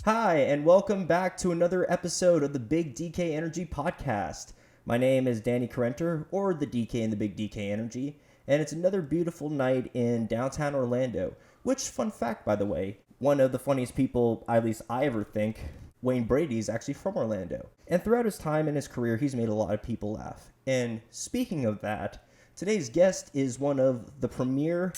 Hi, and welcome back to another episode of the Big DK Energy Podcast. My name is Danny Carenter, or the DK in the Big DK Energy, and it's another beautiful night in downtown Orlando, which, fun fact by the way, one of the funniest people, at least I ever think, Wayne Brady, is actually from Orlando. And throughout his time in his career, he's made a lot of people laugh. And speaking of that, today's guest is one of the premier...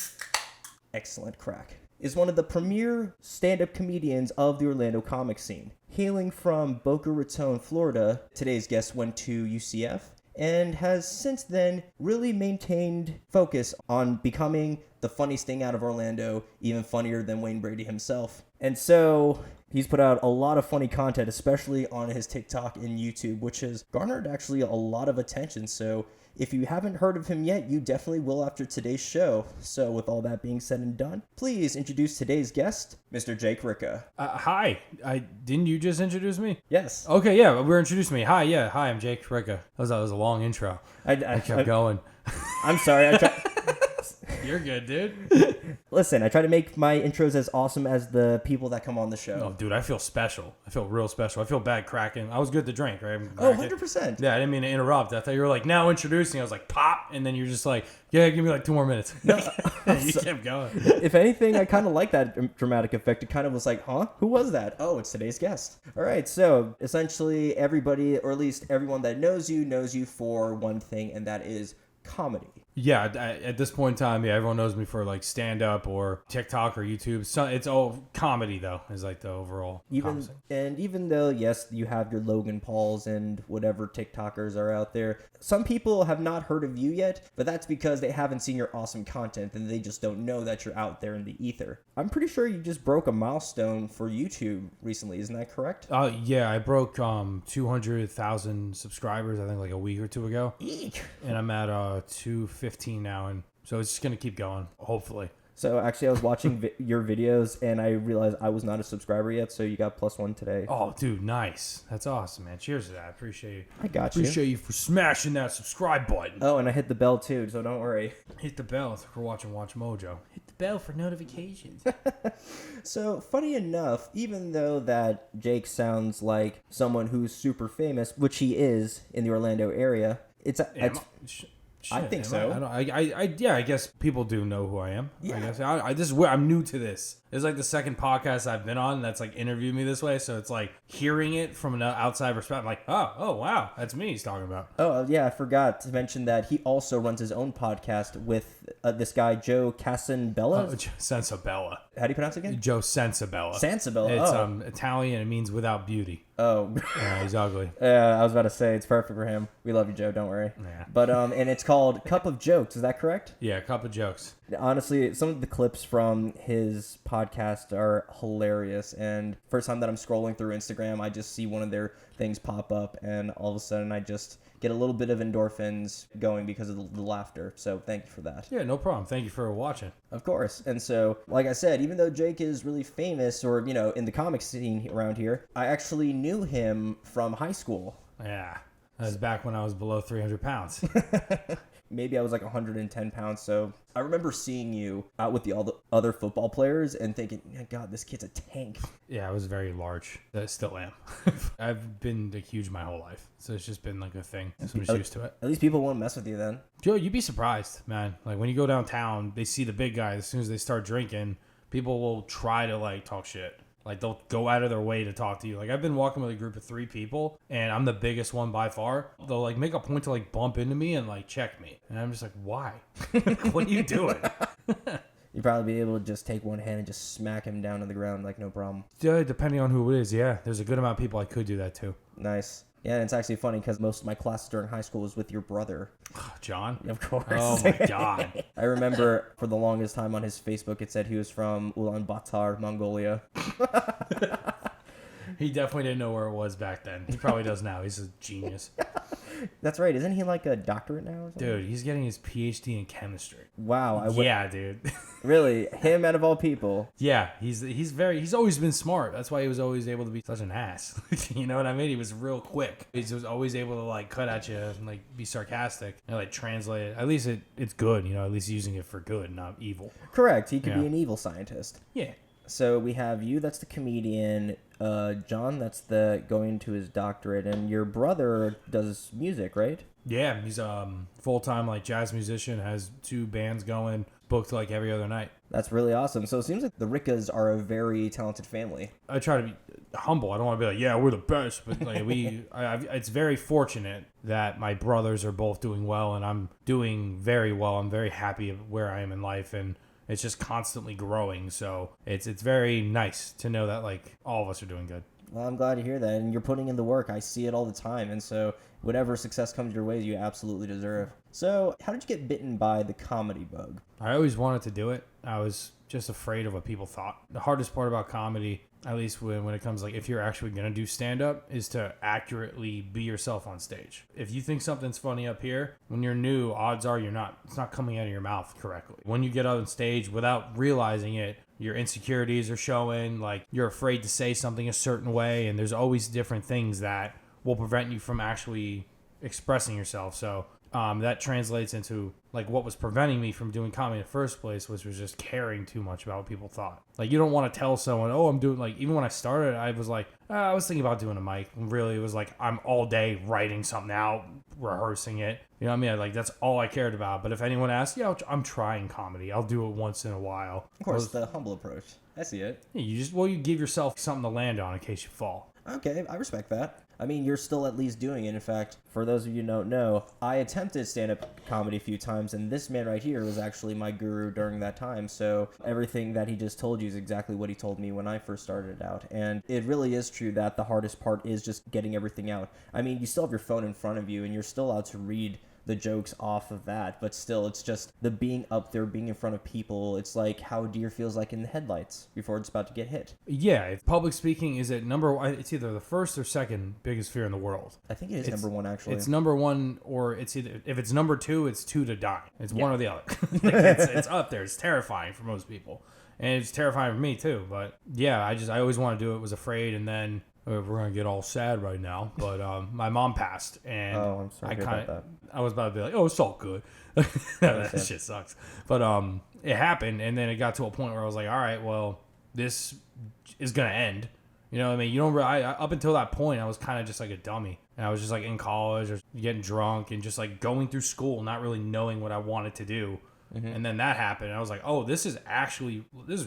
Excellent crack. Is one of the premier stand-up comedians of the Orlando comic scene. Hailing from Boca Raton, Florida, today's guest went to UCF and has since then really maintained focus on becoming the funniest thing out of Orlando, even funnier than Wayne Brady himself. And so he's put out a lot of funny content, especially on his TikTok and YouTube, which has garnered actually a lot of attention. So if you haven't heard of him yet, you definitely will after today's show. So with all that being said and done, please introduce today's guest, Mr. Jake Ricca. Hi. Didn't you just introduce me? Yes. Okay, yeah, we're introducing me. Hi, I'm Jake Ricca. That was a long intro. I kept going. I'm sorry. You're good, dude. Listen, I try to make my intros as awesome as the people that come on the show. Oh, dude, I feel special. I feel real special. I feel bad cracking. I was good to drink, right? Oh, 100%. Yeah, I didn't mean to interrupt. I thought you were like, now introducing. I was like, pop. And then you're just like, yeah, give me like 2 more minutes. No, you kept going. If anything, I kind of like that dramatic effect. It kind of was like, huh? Who was that? Oh, it's today's guest. All right, so essentially everybody, or at least everyone that knows you for one thing, and that is comedy. Yeah, at this point in time, everyone knows me for like stand-up or TikTok or YouTube. So it's all comedy, though, is like the overall Even though, yes, you have your Logan Pauls and whatever TikTokers are out there, some people have not heard of you yet, but that's because they haven't seen your awesome content and they just don't know that you're out there in the ether. I'm pretty sure you just broke a milestone for YouTube recently, isn't that correct? Yeah, I broke 200,000 subscribers, I think like a week or two ago. Eek. And I'm at 215 now, and so it's just gonna keep going, hopefully. So actually I was watching your videos and I realized I was not a subscriber yet, so you got +1 today. Oh, dude, nice. That's awesome, man. Cheers to that. I appreciate you. I got you. Appreciate you for smashing that subscribe button. Oh, and I hit the bell too, so don't worry. Hit the bell for watching Watch Mojo. Hit the bell for notifications. So, funny enough, even though that Jake sounds like someone who's super famous, which he is in the Orlando area, I think so. I guess people do know who I am. Yeah. I guess this is where I'm new to this. It's like the second podcast I've been on that's like interviewed me this way. So it's like hearing it from an outside perspective. I'm like, oh, wow, that's me he's talking about. Oh, yeah, I forgot to mention that he also runs his own podcast with this guy, Joe Casabella. Sensabella. How do you pronounce it again? Joe Sensabella. Sensabella. It's Italian. It means without beauty. Oh. He's ugly. I was about to say, it's perfect for him. We love you, Joe. Don't worry. Yeah. But, and it's called Cup of Jokes. Is that correct? Yeah, Cup of Jokes. Honestly, some of the clips from his podcast are hilarious. And first time that I'm scrolling through Instagram, I just see one of their things pop up. And all of a sudden, I just get a little bit of endorphins going because of the laughter. So thank you for that. Yeah, no problem. Thank you for watching. Of course. And so, like I said, even though Jake is really famous or, in the comic scene around here, I actually knew him from high school. Yeah. That was back when I was below 300 pounds. Maybe I was like 110 pounds. So I remember seeing you out with the other football players and thinking, oh, God, this kid's a tank. Yeah, I was very large. I still am. I've been huge my whole life. So it's just been like a thing. So I'm just used to it. At least people won't mess with you then. Joe, you'd be surprised, man. Like when you go downtown, they see the big guys. As soon as they start drinking, people will try to like talk shit. Like, they'll go out of their way to talk to you. Like, I've been walking with a group of 3 people, and I'm the biggest one by far. They'll, like, make a point to, like, bump into me and, like, check me. And I'm just like, why? What are you doing? You'd probably be able to just take one hand and just smack him down to the ground, like, no problem. Yeah, depending on who it is, yeah. There's a good amount of people I could do that to. Nice. Yeah, and it's actually funny because most of my classes during high school was with your brother. John? Of course. Oh, my God. I remember for the longest time on his Facebook, it said he was from Ulaanbaatar, Mongolia. He definitely didn't know where it was back then. He probably does now. He's a genius. That's right. Isn't he like a doctorate now or something? Dude, he's getting his PhD in chemistry. Wow. Yeah, dude. Really? Him out of all people? Yeah, he's always been smart. That's why he was always able to be such an ass. You know what I mean? He was real quick. He was always able to like cut at you and like be sarcastic and like translate it. At least it's good, you know, at least using it for good, not evil. Correct. He could be an evil scientist. Yeah. So we have you, that's the comedian. John, that's the going to his doctorate, and your brother does music, right? Yeah, he's full-time like jazz musician, has 2 bands going, booked like every other night. That's really awesome. So it seems like the Riccas are a very talented family. I try to be humble. I don't want to be like, yeah, we're the best, but like it's very fortunate that my brothers are both doing well, and I'm doing very well. I'm very happy where I am in life, and it's just constantly growing. So it's very nice to know that like all of us are doing good. Well, I'm glad to hear that, and you're putting in the work. I see it all the time, and so whatever success comes your way, you absolutely deserve. So how did you get bitten by the comedy bug? I always wanted to do it. I was just afraid of what people thought. The hardest part about comedy, at least when it comes like if you're actually going to do stand-up, is to accurately be yourself on stage. If you think something's funny up here, when you're new, odds are it's not coming out of your mouth correctly. When you get up on stage without realizing it, your insecurities are showing, like you're afraid to say something a certain way, and there's always different things that will prevent you from actually expressing yourself. So that translates into like what was preventing me from doing comedy in the first place, which was just caring too much about what people thought. Like you don't want to tell someone, oh, I'm doing, like even when I started, I was like, I was thinking about doing a mic. And really, it was like I'm all day writing something out, rehearsing it. You know what I mean? Like that's all I cared about. But if anyone asks, yeah, I'm trying comedy. I'll do it once in a while. Of course, the humble approach. I see it. Yeah, you give yourself something to land on in case you fall. Okay, I respect that. I mean, you're still at least doing it. In fact, for those of you who don't know, I attempted stand-up comedy a few times, and this man right here was actually my guru during that time. So everything that he just told you is exactly what he told me when I first started out. And it really is true that the hardest part is just getting everything out. I mean, you still have your phone in front of you, and you're still allowed to read the jokes off of that, but still it's just the being up there, being in front of people. It's like how a deer feels like in the headlights before it's about to get hit. Yeah, if public speaking is it's either the first or second biggest fear in the world. I think it's number 1 actually. It's number 1, or it's either, if it's number 2, it's 2 to die. It's one or the other. Like it's up there. It's terrifying for most people, and it's terrifying for me too. But yeah, I always wanted to do it, was afraid, and then we're gonna get all sad right now, but my mom passed, and I'm sorry about that. I was about to be like, oh, it's all good. That shit sucks. But it happened, and then it got to a point where I was like, all right, well, this is gonna end. You know what I mean? You don't. Up until that point, I was kind of just like a dummy, and I was just like in college or getting drunk and just like going through school, not really knowing what I wanted to do. Mm-hmm. And then that happened, and I was like, oh, this is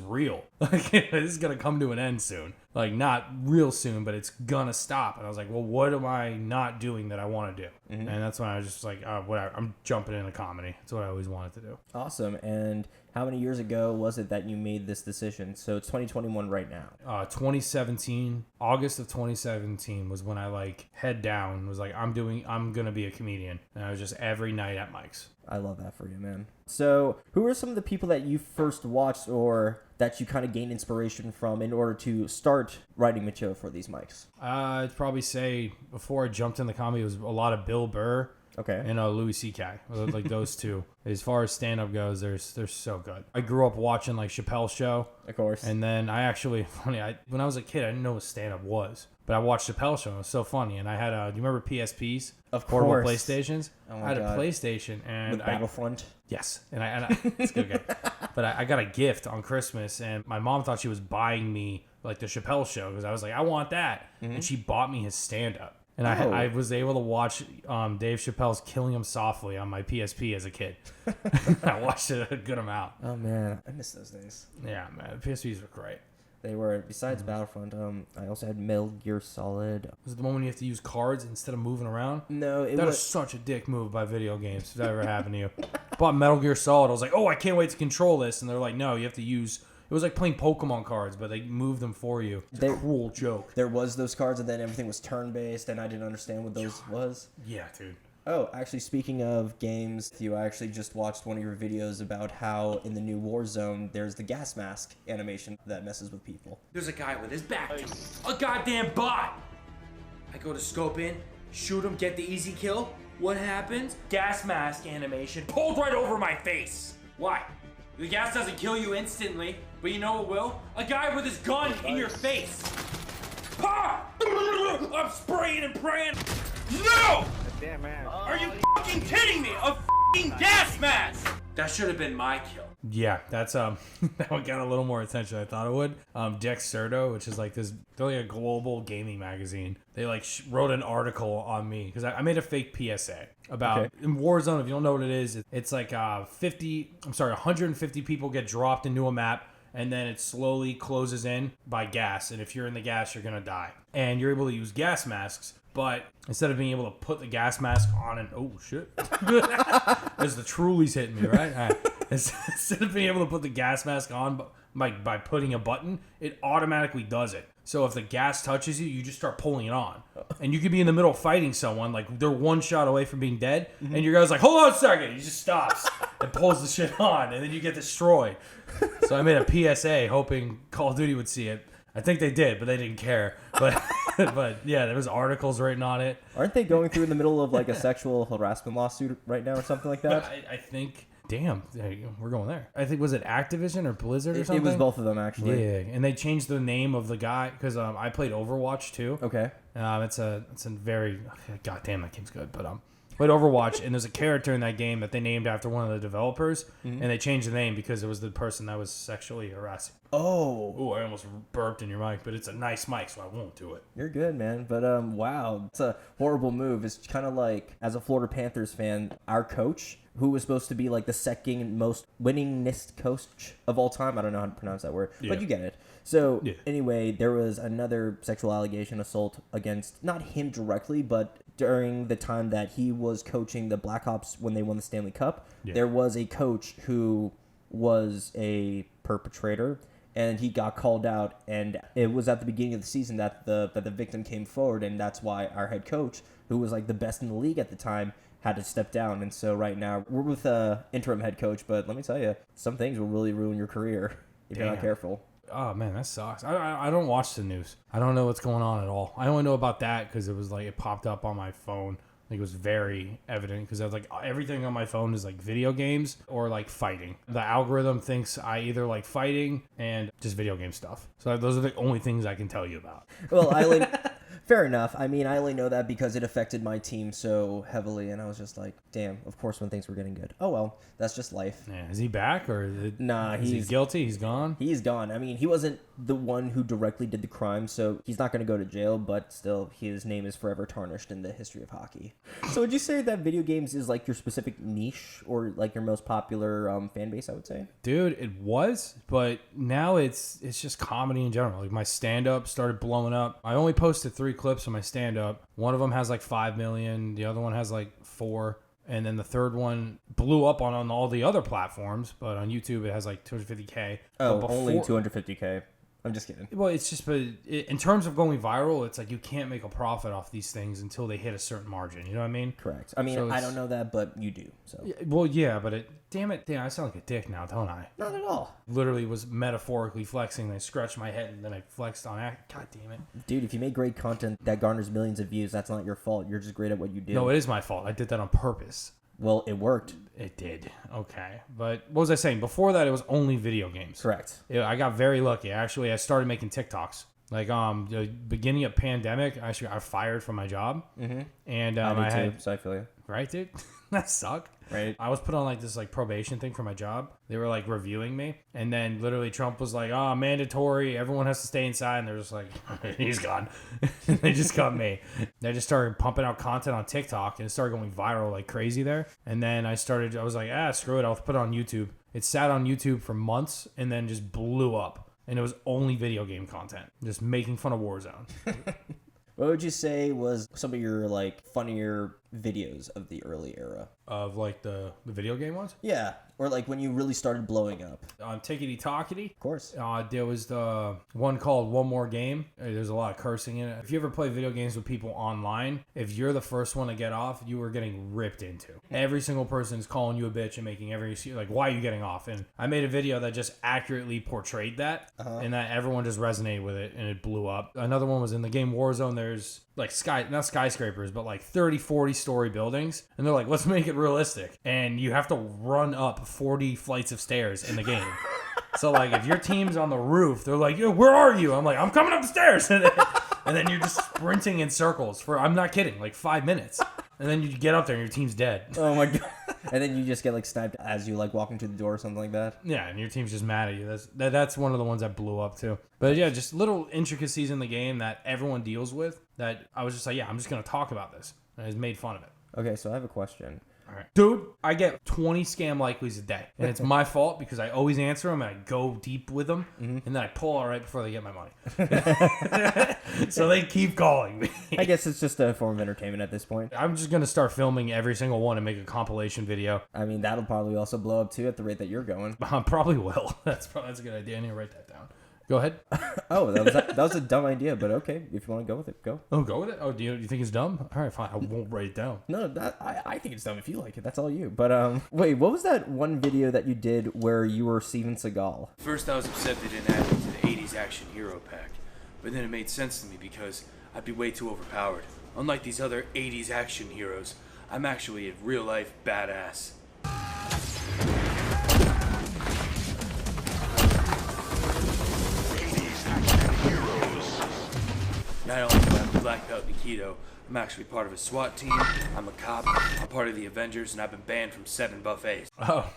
real. Like, this is going to come to an end soon. Like, not real soon, but it's going to stop. And I was like, well, what am I not doing that I want to do? Mm-hmm. And that's when I was just like, whatever, I'm jumping into comedy. That's what I always wanted to do. Awesome. And how many years ago was it that you made this decision? So it's 2021 right now. 2017, August of 2017 was when I like head down, was like, I'm going to be a comedian. And I was just every night at Mike's. I love that for you, man. So who are some of the people that you first watched or that you kind of gained inspiration from in order to start writing material for these mics? I'd probably say before I jumped in the comedy, it was a lot of Bill Burr. Okay. And Louis C.K. Like those two. As far as stand-up goes, they're so good. I grew up watching like Chappelle's show. Of course. And then I actually, when I was a kid, I didn't know what stand-up was. But I watched Chappelle's show. It was so funny. And I had do you remember PSPs? Of Portable course. PlayStations. Oh my I had God. a PlayStation. And with Battlefront? Yes. And I it's a good game. But I got a gift on Christmas, and my mom thought she was buying me like the Chappelle show because I was like, I want that. Mm-hmm. And she bought me his stand-up. And I was able to watch Dave Chappelle's Killing Him Softly on my PSP as a kid. I watched it a good amount. Oh, man. I miss those days. Yeah, man. The PSPs were great. They were. Besides Battlefront, I also had Metal Gear Solid. Was it the one when you have to use cards instead of moving around? No, that was such a dick move by video games, if that ever happened to you. Bought Metal Gear Solid. I was like, oh, I can't wait to control this. And they're like, no, you have to use... It was like playing Pokemon cards, but they moved them for you. It's a cruel joke. There was those cards, and then everything was turn-based, and I didn't understand what those was. Yeah, dude. Oh, actually, speaking of games, I actually just watched one of your videos about how in the new Warzone, there's the gas mask animation that messes with people. There's a guy with his back to me. A goddamn bot! I go to scope in, shoot him, get the easy kill. What happens? Gas mask animation pulled right over my face. Why? The gas doesn't kill you instantly, but you know what will? A guy with his gun in your face. Pa! I'm spraying and praying. No! Damn, man. Are you fucking kidding me? A fucking gas mask! That should have been my kill. Yeah, that's that one got a little more attention than I thought it would. Dexerto, which is like this, they're like a global gaming magazine. They like wrote an article on me because I made a fake PSA about in Warzone. If you don't know what it is, it's like 150 people get dropped into a map, and then it slowly closes in by gas. And if you're in the gas, you're gonna die. And you're able to use gas masks. But instead of being able to put the gas mask on and oh shit, as the Truly's hitting me, right? All right. Instead of being able to put the gas mask on by putting a button, it automatically does it. So if the gas touches you, you just start pulling it on. And you could be in the middle of fighting someone, like they're one shot away from being dead, and your guy's like, hold on a second. He just stops and pulls the shit on, and then you get destroyed. So I made a PSA hoping Call of Duty would see it. I think they did, but they didn't care. But but yeah, there was articles written on it. Aren't they going through in the middle of like a sexual harassment lawsuit right now or something like that? I think. Damn, we're going there. I think, was it Activision or Blizzard or something? It was both of them, actually. Yeah, and they changed the name of the guy because I played Overwatch too. Okay. It's a very, goddamn, that game's good. But played Overwatch, and there's a character in that game that they named after one of the developers, and they changed the name because it was the person that was sexually harassing. Oh. Ooh, I almost burped in your mic, but it's a nice mic, so I won't do it. You're good, man. But wow, it's a horrible move. It's kind of like, as a Florida Panthers fan, our coach, who was supposed to be like the second most winningest coach of all time. I don't know how to pronounce that word, but you get it. So anyway, there was another sexual allegation assault against, not him directly, but during the time that he was coaching the Blackhawks when they won the Stanley Cup, there was a coach who was a perpetrator, and he got called out, and it was at the beginning of the season that the victim came forward, and that's why our head coach, who was like the best in the league at the time, had to step down. And so right now we're with a interim head coach, but let me tell you, some things will really ruin your career if you're not careful. Oh man, that sucks. I don't watch the news. I don't know what's going on at all. I only know about that because it was like it popped up on my phone. Like it was very evident because I was like, everything on my phone is like video games or like fighting. The algorithm thinks I either like fighting and just video game stuff. So those are the only things I can tell you about. Well, fair enough. I mean, I only know that because it affected my team so heavily, and I was just like, damn, of course when things were getting good. Oh, well, that's just life. Yeah, is he back or is he guilty? He's gone? He's gone. I mean, he wasn't the one who directly did the crime, so he's not going to go to jail, but still, his name is forever tarnished in the history of hockey. So would you say that video games is like your specific niche or like your most popular fan base, I would say? Dude, it was, but now it's just comedy in general. Like my stand-up started blowing up. I only posted 3 clips of my stand-up. One of them has like 5 million. The other one has like 4. And then the third one blew up on all the other platforms. But on YouTube, it has like 250K. Oh, only 250K. I'm just kidding. Well, it's just, but in terms of going viral, it's like you can't make a profit off these things until they hit a certain margin. You know what I mean? Correct. I mean, so I don't know that, but you do. So. Well, yeah, but damn, I sound like a dick now, don't I? Not at all. Literally was metaphorically flexing. I scratched my head and then I flexed on it. God damn it. Dude, if you make great content that garners millions of views, that's not your fault. You're just great at what you do. No, it is my fault. I did that on purpose. Well, it worked. It did. Okay. But what was I saying? Before that, it was only video games. Correct. I got very lucky. Actually, I started making TikToks. Like, the beginning of pandemic, I got fired from my job. Mm-hmm. And I had... So I feel you. Right, dude? That sucked. Right. I was put on like this like probation thing for my job. They were like reviewing me. And then literally Trump was like, mandatory. Everyone has to stay inside. And they're just like, he's gone. They just got me. They just started pumping out content on TikTok and it started going viral like crazy there. And then I was like, screw it. I'll put it on YouTube. It sat on YouTube for months and then just blew up. And it was only video game content. Just making fun of Warzone. What would you say was some of your like funnier videos of the early era? Of like the video game ones? Yeah. Or like when you really started blowing up. On Tickety Talkety? Of course. There was the one called One More Game. There's a lot of cursing in it. If you ever play video games with people online, if you're the first one to get off, you are getting ripped into. Every single person is calling you a bitch and making like, why are you getting off? And I made a video that just accurately portrayed that and that everyone just resonated with it and it blew up. Another one was in the game Warzone. There's like not skyscrapers, but like 30, 40 story buildings. And they're like, let's make it realistic. And you have to run up 40 flights of stairs in the game. So like if your team's on the roof, they're like, yo, where are you? I'm like, I'm coming up the stairs. And then you're just sprinting in circles for, I'm not kidding, like 5 minutes. And then you get up there and your team's dead. Oh my God. And then you just get like sniped as you like walking through the door or something like that. Yeah, and your team's just mad at you. That's one of the ones that blew up too. But yeah, just little intricacies in the game that everyone deals with that I was just like, yeah, I'm just going to talk about this. And I just made fun of it. Okay, so I have a question. All right. Dude, I get 20 scam likelies a day. And it's my fault because I always answer them and I go deep with them. And then I pull out right before they get my money. So they keep calling me. I guess it's just a form of entertainment at this point. I'm just going to start filming every single one and make a compilation video. I mean, that'll probably also blow up too at the rate that you're going. I probably will. That's a good idea. I need to write that down. Go ahead. Oh, that was a dumb idea, but okay. If you want to go with it, go. Oh, go with it? Oh, do you think it's dumb? All right, fine. I won't write it down. No, I think it's dumb if you like it. That's all you. But wait, what was that one video that you did where you were Steven Seagal? First, I was upset they didn't add me to the 80s action hero pack, but then it made sense to me because I'd be way too overpowered. Unlike these other 80s action heroes, I'm actually a real-life badass. Not only do I have a black belt in Aikido, I'm actually part of a SWAT team, I'm a cop, I'm part of the Avengers, and I've been banned from 7 buffets. Oh.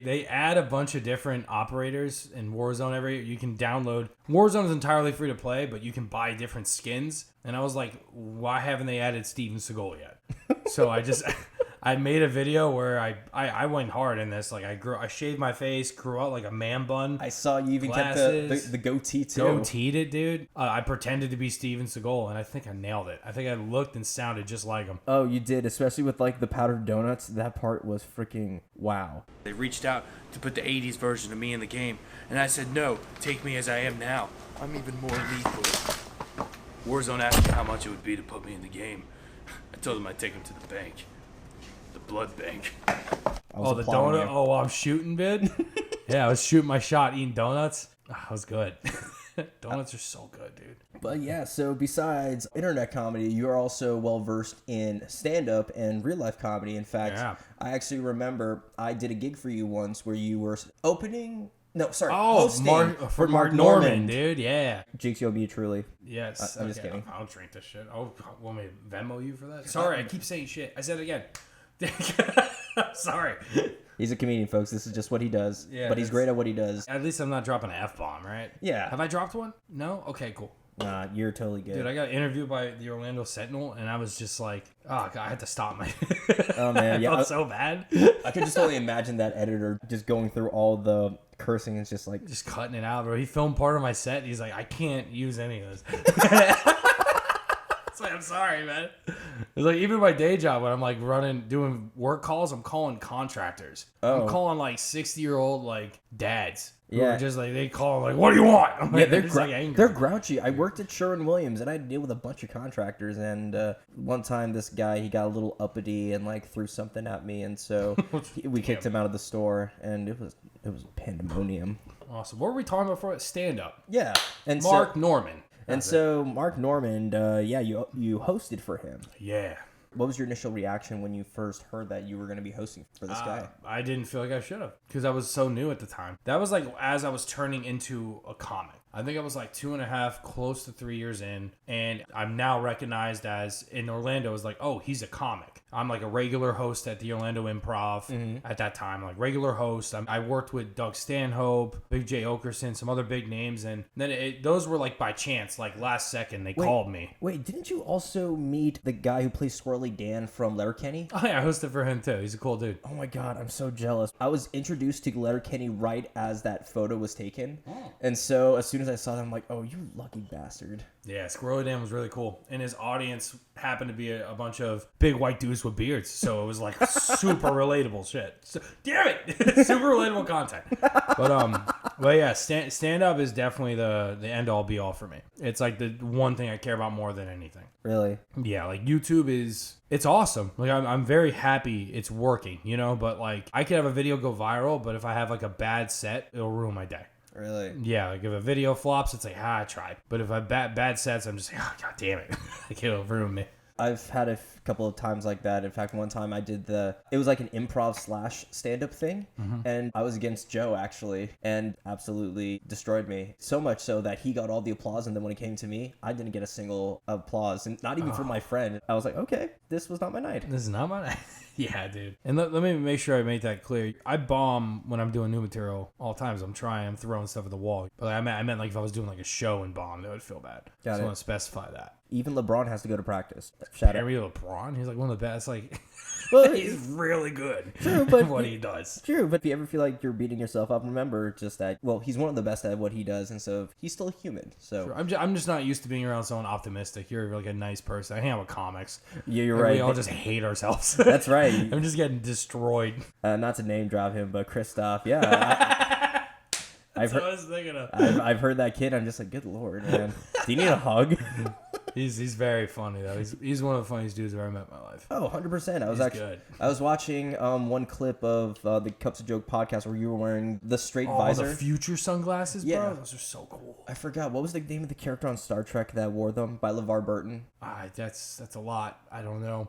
They add a bunch of different operators in Warzone every year. You can download. Warzone is entirely free to play, but you can buy different skins. And I was like, why haven't they added Steven Seagal yet? So I made a video where I went hard in this. Like I shaved my face, grew out like a man bun. I saw you even glasses, kept the goatee too. Goateed it, dude. I pretended to be Steven Seagal, and I think I nailed it. I think I looked and sounded just like him. Oh, you did, especially with like the powdered donuts. That part was freaking wow. They reached out to put the 80s version of me in the game, and I said, no, take me as I am now. I'm even more lethal. Warzone asked me how much it would be to put me in the game. I told them I'd take them to the bank. The blood bank. Oh, the donut? Oh, while I'm shooting, bid? Yeah, I was shooting my shot, eating donuts. Oh, that was good. Donuts are so good, dude. But yeah, so besides internet comedy, you're also well versed in stand-up and real-life comedy. In fact, Yeah. I actually remember I did a gig for you once where you were hosting hosting for Mark Norman, dude. Yeah. Jinx, you'll be truly. Yes. I'm just kidding. I'll drink this shit. Oh, want me to Venmo you for that? Sorry, I keep saying shit. I said it again. Sorry. He's a comedian, folks. This is just what he does. Yeah, but he's great at what he does. At least I'm not dropping an F-bomb, right? Yeah. Have I dropped one? No? Okay, cool. Nah, you're totally good. Dude, I got interviewed by the Orlando Sentinel, and I was just like, oh, God, I had to stop my... Oh, man. Yeah, I felt so bad. I could just only imagine that editor just going through all the cursing and just like... Just cutting it out, bro. He filmed part of my set, and he's like, I can't use any of this. It's like, I'm sorry, man. It's like, even my day job, when I'm like doing work calls, I'm calling contractors. Oh. I'm calling like 60-year-old like dads. Who Yeah. are just like, they call like, what do you want? I'm Yeah, like, they're, just, like, angry. they're grouchy. I worked at Sherwin-Williams, and I had to deal with a bunch of contractors. And one time, this guy, he got a little uppity and like threw something at me, and so we kicked him out of the store, and it was pandemonium. Awesome. What were we talking about for stand up? Yeah, and Mark Norman. And so Mark Norman, yeah, you hosted for him. Yeah. What was your initial reaction when you first heard that you were going to be hosting for this guy? I didn't feel like I should have because I was so new at the time. That was like as I was turning into a comic. I think I was like 2.5, close to 3 years in, and I'm now recognized as in Orlando as like, oh, he's a comic. I'm like a regular host at the Orlando Improv at that time, like regular host. I worked with Doug Stanhope, Big J Okerson, some other big names, and then those were like by chance, like last second they called me. Wait, didn't you also meet the guy who plays Squirrely Dan from Letterkenny? Oh yeah, I hosted for him too. He's a cool dude. Oh my god, I'm so jealous. I was introduced to Letterkenny right as that photo was taken. And so as soon as I saw that, I'm like, oh, you lucky bastard. Yeah, Squirrely Dan was really cool. And his audience happened to be a bunch of big white dudes with beards. So it was like super relatable shit. So, damn it! Super relatable content. But yeah, stand up is definitely the end all be all for me. It's like the one thing I care about more than anything. Really? Yeah, like YouTube it's awesome. Like I'm very happy it's working, you know, but like I could have a video go viral, but if I have like a bad set, it'll ruin my day. Really? Yeah, like if a video flops, it's like, I tried. But if I bad sets, I'm just like, oh, god damn it. Like, it'll ruin me. I've had a couple of times like that. In fact, one time I did it was like an improv / stand-up thing. And I was against Joe, actually, and absolutely destroyed me. So much so that he got all the applause, and then when it came to me, I didn't get a single applause, and not even from my friend. I was like, okay, this was not my night. This is not my night. Yeah, dude. And let me make sure I make that clear. I bomb when I'm doing new material all the times. I'm throwing stuff at the wall. But I meant like if I was doing like a show and bomb, that would feel bad. Got I it. want to specify that. Even LeBron has to go to practice. Shout out. Harry LeBron, he's like one of the best. Like, Well, he's really good. True, but what he does. True, but if you ever feel like you're beating yourself up, remember just that. Well, he's one of the best at what he does, and so he's still human. So I'm just not used to being around someone optimistic. You're like a nice person. I hang out with comics. yeah, you're And right. We all just hate ourselves. That's right. I'm just getting destroyed. Not to name drop him, but Christoph. Yeah, That's what I was thinking of. I've heard that kid. I'm just like, good lord, man. Do you need a hug? He's very funny though. He's one of the funniest dudes I've ever met in my life. Oh, 100%. Good. I was watching one clip of the Cups of Joke podcast where you were wearing the straight visor. The future sunglasses, bro. Yeah. Those are so cool. I forgot what was the name of the character on Star Trek that wore them by LeVar Burton. That's a lot. I don't know.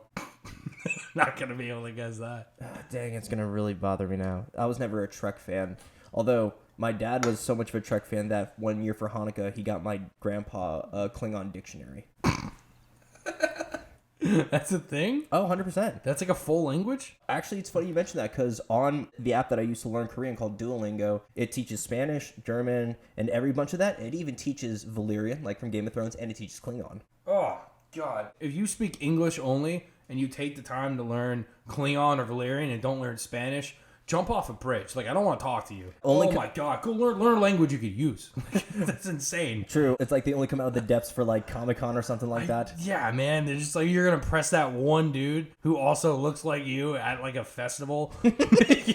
Not gonna be able to guess that. Dang, it's gonna really bother me now. I was never a Trek fan, although my dad was so much of a Trek fan that one year for Hanukkah he got my grandpa a Klingon dictionary. That's a thing? Oh, 100%. That's like a full language? Actually, it's funny you mention that because on the app that I used to learn Korean called Duolingo, it teaches Spanish, German, and every bunch of that. It even teaches Valyrian, like from Game of Thrones, and it teaches Klingon. Oh, God. If you speak English only and you take the time to learn Klingon or Valyrian and don't learn Spanish, jump off a bridge. Like, I don't want to talk to you. My God. Go learn a language you could use. That's insane. True. It's like they only come out of the depths for like Comic-Con or something like that. Yeah, man. They're just like, you're going to press that one dude who also looks like you at like a festival. You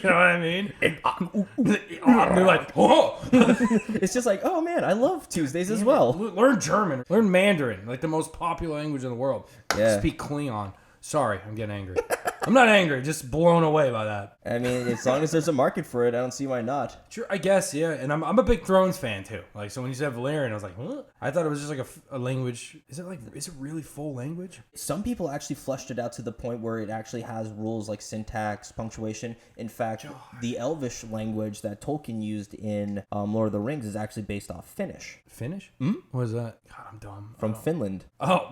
know what I mean? They're like, oh! It's just like, oh man, I love Tuesdays as well. Learn German. Learn Mandarin. Like the most popular language in the world. Yeah. Speak Klingon. Sorry, I'm getting angry. I'm not angry, just blown away by that. I mean, as long as there's a market for it, I don't see why not. Sure, I guess, yeah. And I'm a big Thrones fan too. Like, so when you said Valyrian, I was like, what? I thought it was just like a language. Is it really full language? Some people actually fleshed it out to the point where it actually has rules like syntax, punctuation. In fact, the Elvish language that Tolkien used in Lord of the Rings is actually based off Finnish. Finnish? Mm-hmm. What is that? God, I'm dumb. From Finland. Oh,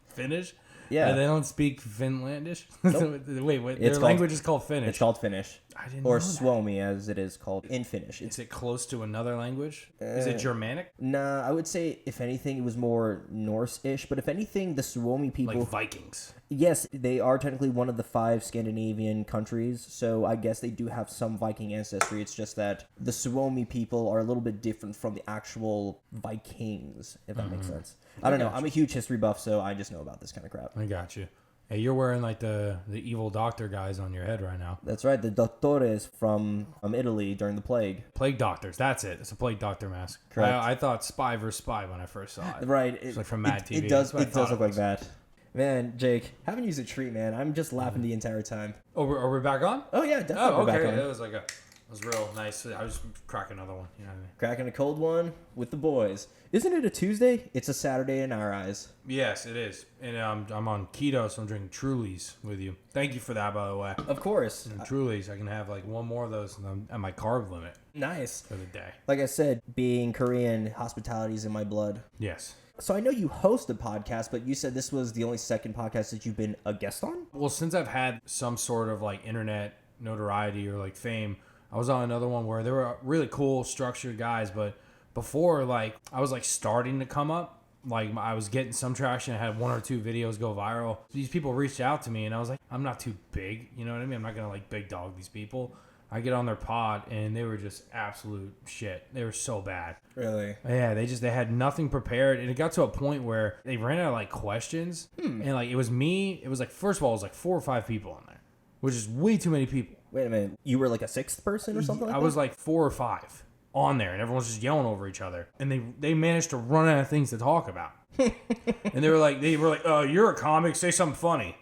Finnish? Yeah. They don't speak Finlandish? Nope. Wait. Their language is called Finnish. It's called Finnish. I didn't or know that. Suomi, as it is called in Finnish. Is it close to another language? Is it Germanic? Nah, I would say, if anything, it was more Norse-ish. But if anything, the Suomi people... Like Vikings. Yes, they are technically one of the 5 Scandinavian countries, so I guess they do have some Viking ancestry. It's just that the Suomi people are a little bit different from the actual Vikings, if that makes sense. I don't know. I'm a huge history buff, so I just know about this kind of crap. I got you. Hey, you're wearing like the evil doctor guys on your head right now. That's right, the Dottores from Italy during the plague. Plague doctors, that's it. It's a plague doctor mask. Correct. I thought Spy vs. Spy when I first saw it. Right. It's like from Mad TV. It does That's what I thought look it like was. that. Man, Jake, haven't used a treat, man. I'm just laughing the entire time. Oh, are we back on? Oh, yeah, definitely Oh, we're okay. back on. It was real nice. I was cracking another one. You know what I mean? Cracking a cold one with the boys. Isn't it a Tuesday? It's a Saturday in our eyes. Yes, it is. And I'm on keto, so I'm drinking Trulies with you. Thank you for that, by the way. Of course. And Trulies, I can have like one more of those, and I'm at my carb limit Nice. for the day. Like I said, being Korean, hospitality is in my blood. Yes. So I know you host a podcast, but you said this was the only second podcast that you've been a guest on? Well, since I've had some sort of like internet notoriety or like fame, I was on another one where they were really cool, structured guys, but before, like, I was like starting to come up. Like, I was getting some traction. I had 1 or 2 videos go viral. These people reached out to me, and I was like, I'm not too big. You know what I mean? I'm not going to, like, big dog these people. I get on their pod, and they were just absolute shit. They were so bad. Really? Yeah, they had nothing prepared, and it got to a point where they ran out of, like, questions. And, like, it was me. It was, like, first of all, it was, like, 4 or 5 people on there, which is way too many people. Wait a minute. You were like a 6th person or something like that? I was like 4 or 5 on there, and everyone's just yelling over each other. And they managed to run out of things to talk about. And they were like, you're a comic, say something funny.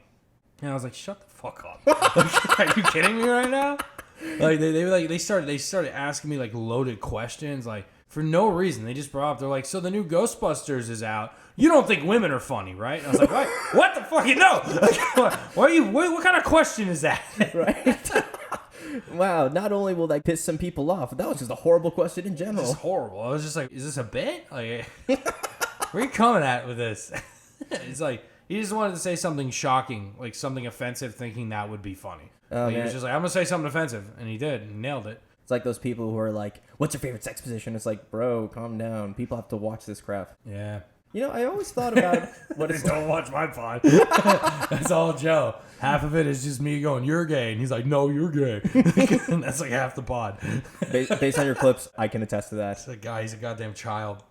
And I was like, shut the fuck up. Are you kidding me right now? Like they started asking me like loaded questions, like for no reason. They just brought up, they're like, so the new Ghostbusters is out. You don't think women are funny, right? And I was like, what the fuck? You know? What kind of question is that? Right? Wow, not only will that piss some people off, but that was just a horrible question in general. It's horrible. I was just like, is this a bit? Like, where are you coming at with this? It's like, He just wanted to say something shocking, like something offensive, thinking that would be funny. Oh, He man. was just like, I'm gonna say something offensive, and he did, and nailed it. It's like those people who are like, what's your favorite sex position? It's like, bro, calm down. People have to watch this crap. Yeah. You know, I always thought about what it's Don't watch my pod. That's all Joe. Half of it is just me going, "You're gay," and he's like, "No, you're gay." And that's like half the pod. Based on your clips, I can attest to that. It's a guy. He's a goddamn child.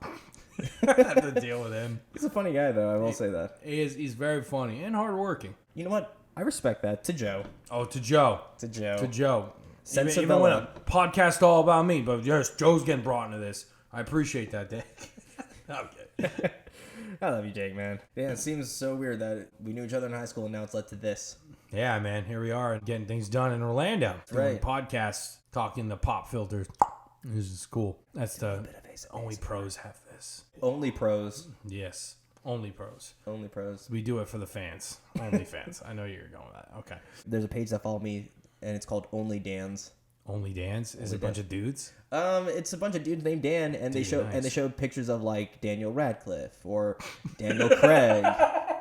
I have to deal with him. He's a funny guy, though. I will say that. He's very funny and hardworking. You know what? I respect that. To Joe. Oh, to Joe. To Joe. To Joe. Sense Even of when mellow. a podcast all about me, but yes, Joe's getting brought into this. I appreciate that, Dave. Okay. I love you, Jake, man. Yeah, it seems so weird that we knew each other in high school and now it's led to this. Yeah, man. Here we are getting things done in Orlando. Doing Right. podcasts, talking to pop filters. This is cool. That's the only pros have this. Only pros. Yes. Only pros. Only pros. We do it for the fans. Only fans. I know you're going with that. Okay. There's a page that followed me, and it's called Only Dan's. Only Dan's? Is it a bunch of dudes? It's a bunch of dudes named Dan, and they Dude, nice. they showed pictures of like Daniel Radcliffe or Daniel Craig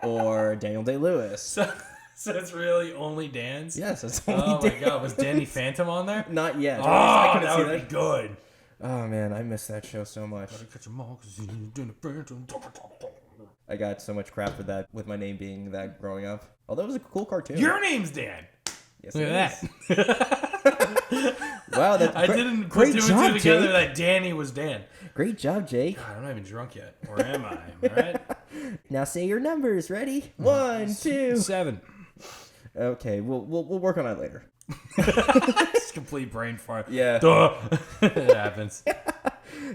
or Daniel Day-Lewis. So it's really Only Dan's? Yes, it's Only Oh my Dan. god, was Danny Phantom on there? Not yet. Oh, I couldn't that see would be good. Oh man, I miss that show so much. I got so much crap for that with my name being that growing up. Although it was a cool cartoon. Your name's Dan. Yes, Look it at is. that. Wow, that's I didn't put great two and job, two together Jake. that Danny was Dan. Great job, Jake. God, I'm not even drunk yet. Or am I? All right. Now say your numbers. Ready? 1, 2. 7. Okay, we'll work on that later. It's complete brain fart. Yeah. Duh. It happens.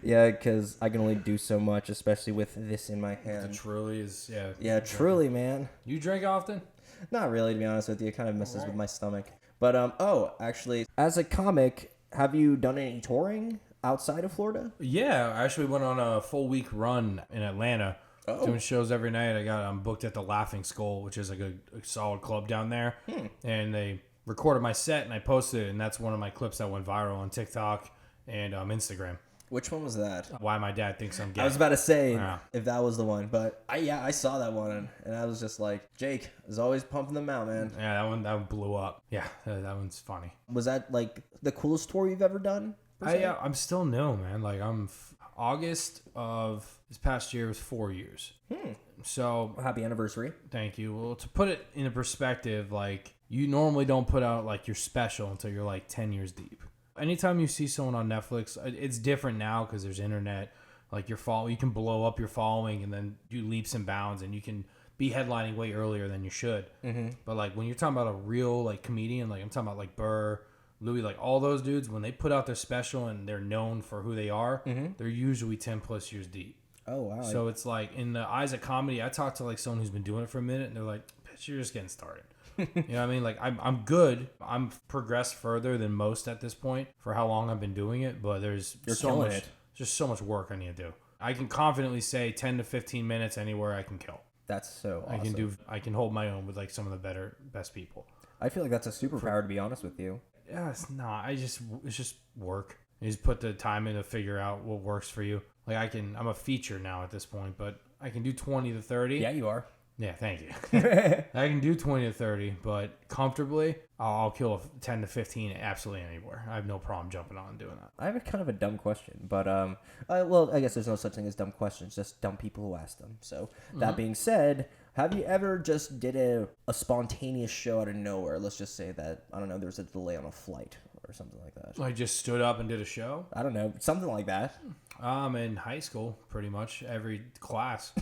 Yeah, because I can only do so much, especially with this in my It hand. truly is, yeah. Yeah, truly, man. You drink often? Not really, to be honest with you. It kind of messes with my stomach. But actually, as a comic, have you done any touring outside of Florida? Yeah, I actually went on a full week run in Atlanta. Oh. Doing shows every night. I'm booked at the Laughing Skull, which is like a solid club down there. And they recorded my set and I posted it, and that's one of my clips that went viral on TikTok and Instagram. Which one was that? Why my dad thinks I'm gay. I was about to say Yeah. if that was the one, but I saw that one and I was just like, Jake is always pumping them out, man. Yeah, that one blew up. Yeah, that one's funny. Was that like the coolest tour you've ever done? per se? I'm still new, man. Like August of this past year was 4 years. So Happy anniversary. thank you. Well, to put it into perspective, like you normally don't put out like your special until you're like 10 years deep. Anytime you see someone on Netflix, it's different now because there's internet. Like you can blow up your following and then do leaps and bounds, and you can be headlining way earlier than you should. Mm-hmm. But like when you're talking about a real like comedian, like I'm talking about like Burr, Louis, like all those dudes, when they put out their special and they're known for who they are, they're usually 10 plus years deep. Oh wow. So it's like in the eyes of comedy, I talk to like someone who's been doing it for a minute, and they're like, "Bitch, you're just getting started." You know what I mean? Like I'm good. I'm progressed further than most at this point for how long I've been doing it. But there's You're so killing much, it. just so much work I need to do. I can confidently say 10 to 15 minutes anywhere I can kill. That's so awesome. I can hold my own with like some of the best people. I feel like that's a superpower, to be honest with you. Yeah, it's not. It's just work. You just put the time in to figure out what works for you. Like I'm a feature now at this point, but I can do 20 to 30. Yeah, you are. Yeah, thank you. I can do 20 to 30, but comfortably, I'll kill a 10 to 15 absolutely anywhere. I have no problem jumping on and doing that. I have a kind of a dumb question, but well, I guess there's no such thing as dumb questions, just dumb people who ask them. So that being said, have you ever just did a spontaneous show out of nowhere? Let's just say that, I don't know, there was a delay on a flight or something like that. I just stood up and did a show. I don't know, something like that. In high school, pretty much every class.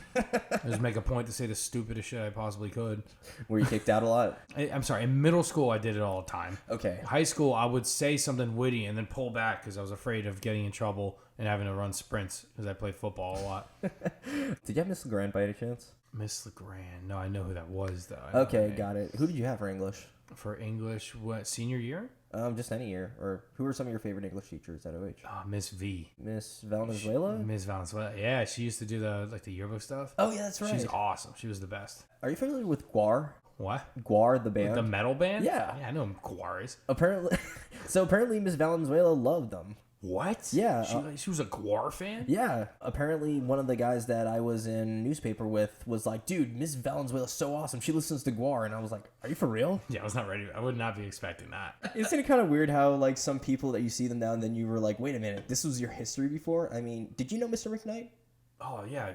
Just make a point to say the stupidest shit I possibly could. Were you kicked out a lot? I'm sorry. In middle school, I did it all the time. Okay. High school, I would say something witty and then pull back because I was afraid of getting in trouble and having to run sprints because I played football a lot. Did you have Miss LeGrand by any chance? Miss LeGrand. No, I know who that was, though. Okay, got it. Who did you have for English? For English, what, senior year? Just any year. Or who are some of your favorite English teachers at OH? Miss V. Miss Valenzuela? Miss Valenzuela. Yeah, she used to do the yearbook stuff. Oh, yeah, that's right. She's awesome. She was the best. Are you familiar with Guar? What? Guar, the band? The metal band? Yeah. Yeah, I know who Guar is. Apparently, Miss Valenzuela loved them. What? Yeah, She was a Gwar fan? Yeah, apparently one of the guys that I was in newspaper with was like, dude, Miss Valenzuela is so awesome. She listens to Guar. And I was like, are you for real? Yeah, I was not ready. I would not be expecting that. Isn't it kind of weird how like some people that you see them now and then you were like, wait a minute, this was your history before? I mean, did you know Mr. McKnight? Oh, yeah.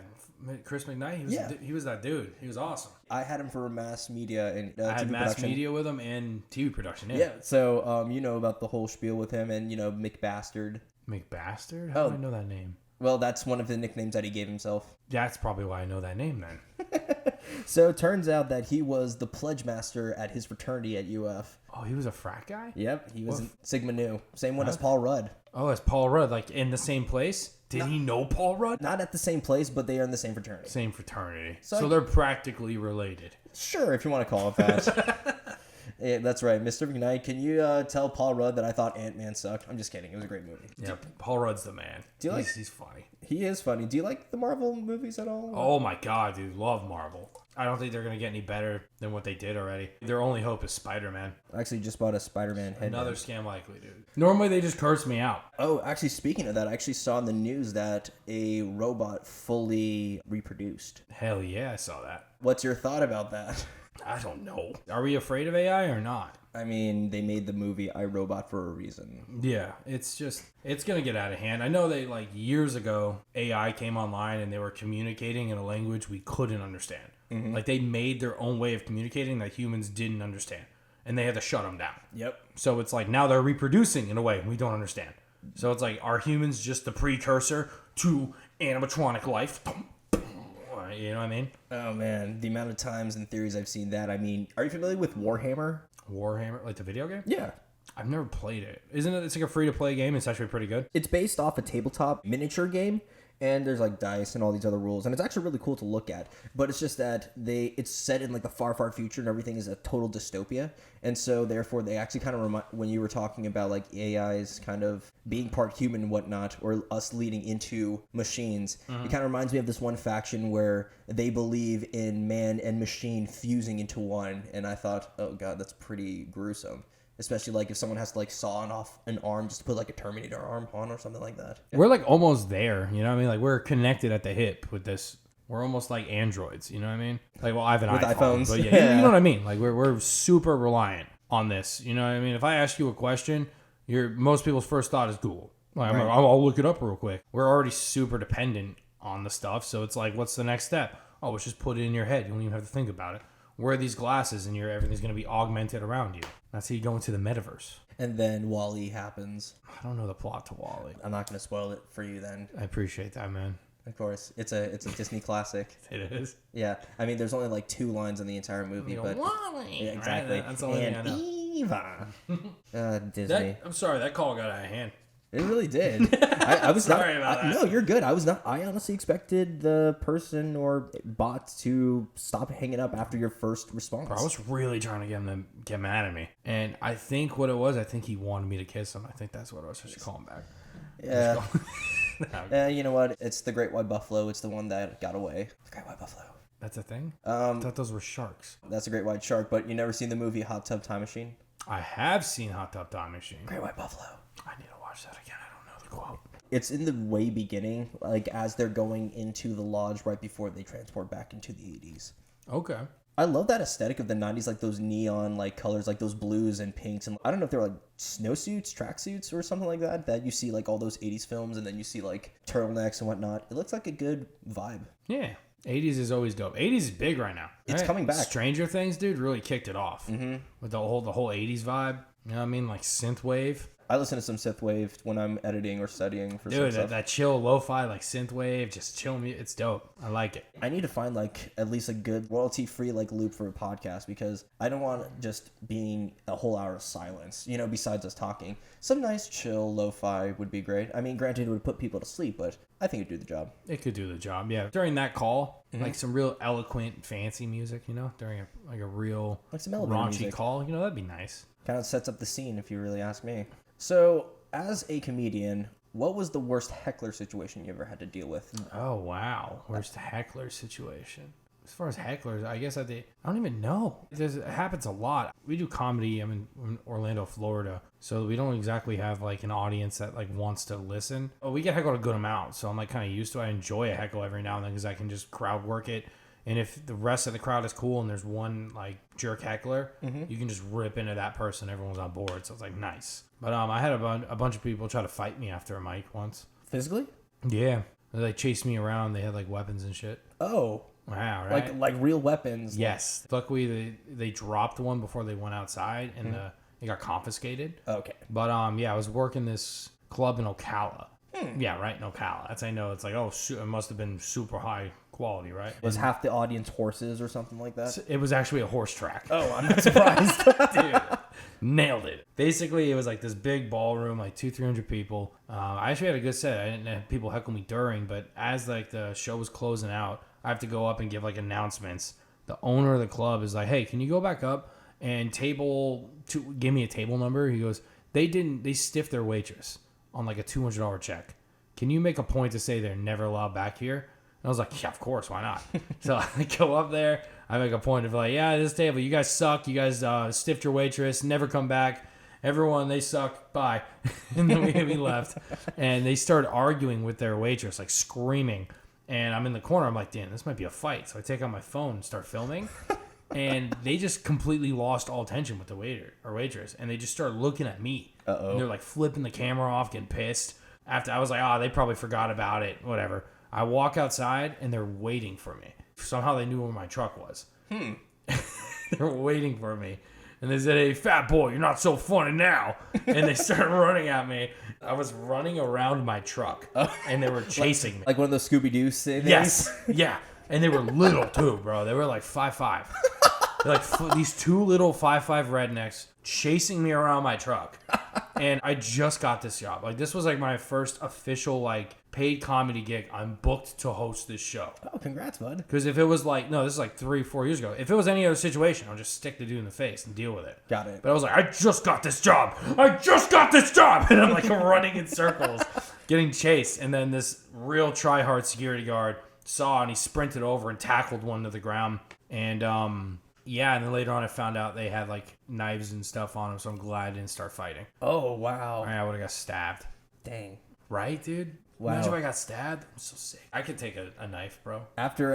Chris McKnight, he was that dude. He was awesome. I had him for mass media and I had TV mass production. media with him and TV production. Yeah, so you know about the whole spiel with him and, you know, McBastard. McBastard? How do I know that name? Well, that's one of the nicknames that he gave himself. Yeah, that's probably why I know that name then. So it turns out that he was the pledge master at his fraternity at UF. Oh, he was a frat guy? Yep, he was Sigma Nu. Same one as Paul Rudd. Oh, it's Paul Rudd, like in the same place? Did he know Paul Rudd? Not at the same place, but they are in the same fraternity. Same fraternity. So So they're practically related. Sure, if you want to call it that. Yeah, that's right. Mr. McKnight, can you tell Paul Rudd that I thought Ant-Man sucked? I'm just kidding. It was a great movie. Yeah, Paul Rudd's the man. He's funny. He is funny. Do you like the Marvel movies at all? Oh my god, dude. Love Marvel. I don't think they're going to get any better than what they did already. Their only hope is Spider-Man. I actually just bought a Spider-Man headband. Another scam likely, dude. Normally they just curse me out. Oh, actually, speaking of that, I actually saw in the news that a robot fully reproduced. Hell yeah, I saw that. What's your thought about that? I don't know. Are we afraid of AI or not? I mean, they made the movie I, Robot for a reason. Yeah, it's going to get out of hand. I know they, like, years ago, AI came online and they were communicating in a language we couldn't understand. Mm-hmm. Like, they made their own way of communicating that humans didn't understand. And they had to shut them down. Yep. So it's like, now they're reproducing in a way we don't understand. So it's like, are humans just the precursor to animatronic life? You know what I mean? Oh, man. The amount of times and theories I've seen that. I mean, are you familiar with Warhammer? Warhammer? Like the video game? Yeah. I've never played it. Isn't it? It's like a free-to-play game. It's actually pretty good. It's based off a tabletop miniature game, and there's like dice and all these other rules, and it's actually really cool to look at. But it's just that it's set in like the far, far future, and everything is a total dystopia. And so therefore, they actually kind of remind, when you were talking about like AIs kind of being part human and whatnot, or us leading into machines, it kind of reminds me of this one faction where they believe in man and machine fusing into one. And I thought, oh god, that's pretty gruesome. Especially like if someone has to like saw off an arm just to put like a Terminator arm on or something like that. We're like almost there, you know what I mean? Like we're connected at the hip with this. We're almost like androids, you know what I mean? Like, well, I have an with iPhone, iPhones. but yeah, you know what I mean? Like we're super reliant on this, you know what I mean? If I ask you a question, most people's first thought is Google. Like, Right. I'll look it up real quick. We're already super dependent on the stuff, so it's like, what's the next step? Oh, let's just put it in your head. You don't even have to think about it. Wear these glasses and everything's going to be augmented around you. That's how you go into the metaverse. And then Wall-E happens. I don't know the plot to Wall-E. I'm not going to spoil it for you then. I appreciate that, man. Of course. It's a Disney classic. It is. Yeah. I mean, there's only like 2 lines in the entire movie, but Wally. yeah, exactly. Right? That's the only thing I know. Eva. Disney. I'm sorry, that call got out of hand. It really did. I was Sorry about that. No, you're good. I honestly expected the person or bot to stop hanging up after your first response. Bro, I was really trying to get him to get mad at me. And I think what it was, I think he wanted me to kiss him. I think that's what I was. I should call him back. Yeah. You know what? It's the Great White Buffalo. It's the one that got away. The Great White Buffalo. That's a thing? I Um, thought those were sharks. that's a Great White Shark, but you never seen the movie Hot Tub Time Machine? I have seen Hot Tub Time Machine. Great White Buffalo. I need to watch that again. I don't know the quote. It's in the way beginning, like as they're going into the lodge right before they transport back into the 80s. Okay. I love that aesthetic of the 90s, like those neon like colors, like those blues and pinks. And I don't know if they're like snowsuits, tracksuits, or something like that you see like all those 80s films, and then you see like turtlenecks and whatnot. It looks like a good vibe. Yeah. 80s is always dope. 80s is big right now. It's right? coming back. Stranger Things, dude, really kicked it off. Mm-hmm. With the whole 80s vibe. You know what I mean? Like synthwave. I listen to some synthwave when I'm editing or studying for some Dude, stuff. that chill lo-fi, like synthwave, just chill me. It's dope. I like it. I need to find like at least a good royalty-free like loop for a podcast, because I don't want just being a whole hour of silence, you know, besides us talking. Some nice chill lo-fi would be great. I mean, granted, it would put people to sleep, but I think it'd do the job. It could do the job, yeah. During that call, like some real eloquent, fancy music, you know, during a real Like some elevator raunchy music. call, you know, that'd be nice. Kind of sets up the scene, if you really ask me. So, as a comedian, what was the worst heckler situation you ever had to deal with? Oh, wow. Where's the heckler situation? As far as hecklers, I guess I don't even know. It happens a lot. We do comedy. I'm in Orlando, Florida, so we don't exactly have like an audience that like wants to listen. But we get heckled a good amount, so I'm like kind of used to it. I enjoy a heckle every now and then because I can just crowd work it. And if the rest of the crowd is cool and there's one like jerk heckler, you can just rip into that person. Everyone's on board, so it's like nice. But I had a bunch of people try to fight me after a mic once. Physically? Yeah, they like chased me around. They had like weapons and shit. Oh. Wow, right? Like real weapons. Yes. Luckily, they dropped one before they went outside, and it got confiscated. Okay. But I was working this club in Ocala. Yeah, right in Ocala. That's I know. It's like it must have been super high quality, right? Was half the audience horses or something like that? It was actually a horse track. Oh, I'm not surprised. Dude, nailed it. Basically, it was like this big ballroom, like 200-300 people. I actually had a good set. I didn't have people heckle me during, but as like the show was closing out, I have to go up and give like announcements. The owner of the club is like, "Hey, can you go back up and give me a table number?" He goes, "They stiffed their waitress on like a $200 check. Can you make a point to say they're never allowed back here?" And I was like, "Yeah, of course, why not?" So I go up there. I make a point of like, "Yeah, this table, you guys suck. You guys stiffed your waitress. Never come back. Everyone, they suck. Bye." And then we left. And they started arguing with their waitress, like screaming. And I'm in the corner. I'm like, "Damn, this might be a fight." So I take out my phone and start filming. And they just completely lost all attention with the waiter or waitress. And they just started looking at me. Uh-oh. And they're like flipping the camera off, getting pissed. After I was like, they probably forgot about it. Whatever. I walk outside and they're waiting for me. Somehow they knew where my truck was. They're waiting for me. And they said, "Hey, fat boy, you're not so funny now." And they started running at me. I was running around my truck, and they were chasing me. Like one of those Scooby-Doo things? Yes. Yeah. And they were little, too, bro. They were like 5'5". They're like these two little 5'5" rednecks chasing me around my truck. And I just got this job. Like, this was like my first official, like, paid comedy gig. I'm booked to host this show. Oh, congrats, bud. Because if it was like, no, this is like 3-4 years ago. If it was any other situation, I'll just stick the dude in the face and deal with it. Got it. But I was like, I just got this job. I just got this job. And I'm like running in circles, getting chased. And then this real try-hard security guard saw and he sprinted over and tackled one to the ground. And, yeah, and then later on I found out they had like knives and stuff on them, so I'm glad I didn't start fighting. Oh, wow. I would have got stabbed. Dang. Right, dude? Wow. Imagine if I got stabbed. I'm so sick. I could take a knife, bro. After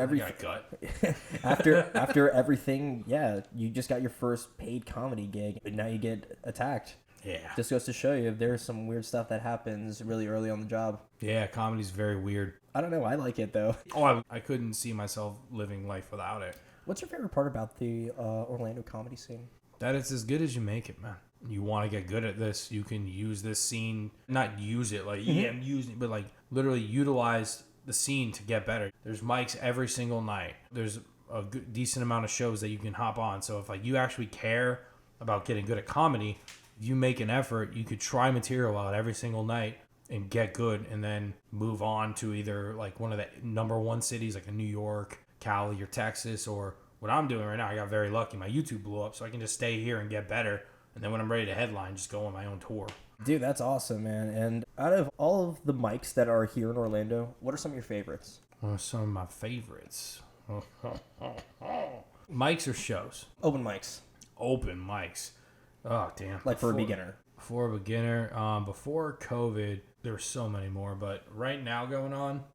after everything, yeah, you just got your first paid comedy gig, and now you get attacked. Yeah. Just goes to show you if there's some weird stuff that happens really early on the job. Yeah, comedy's very weird. I don't know. I like it, though. Oh, I couldn't see myself living life without it. What's your favorite part about the Orlando comedy scene? That it's as good as you make it, man. You want to get good at this, you can use this scene. Not use it like, yeah, I'm using it, but like literally utilize the scene to get better. There's mics every single night. There's a decent amount of shows that you can hop on. So if like you actually care about getting good at comedy, if you make an effort, you could try material out every single night and get good and then move on to either like one of the number one cities like a New York, Cali, or Texas, or what I'm doing right now. I got very lucky. My YouTube blew up, so I can just stay here and get better. And then when I'm ready to headline, just go on my own tour. Dude, that's awesome, man. And out of all of the mics that are here in Orlando, what are some of your favorites? What are some of my favorites? Mics or shows? Open mics. Open mics. Oh, damn. Like for a beginner. For a beginner. Before COVID, there were so many more. But right now going on,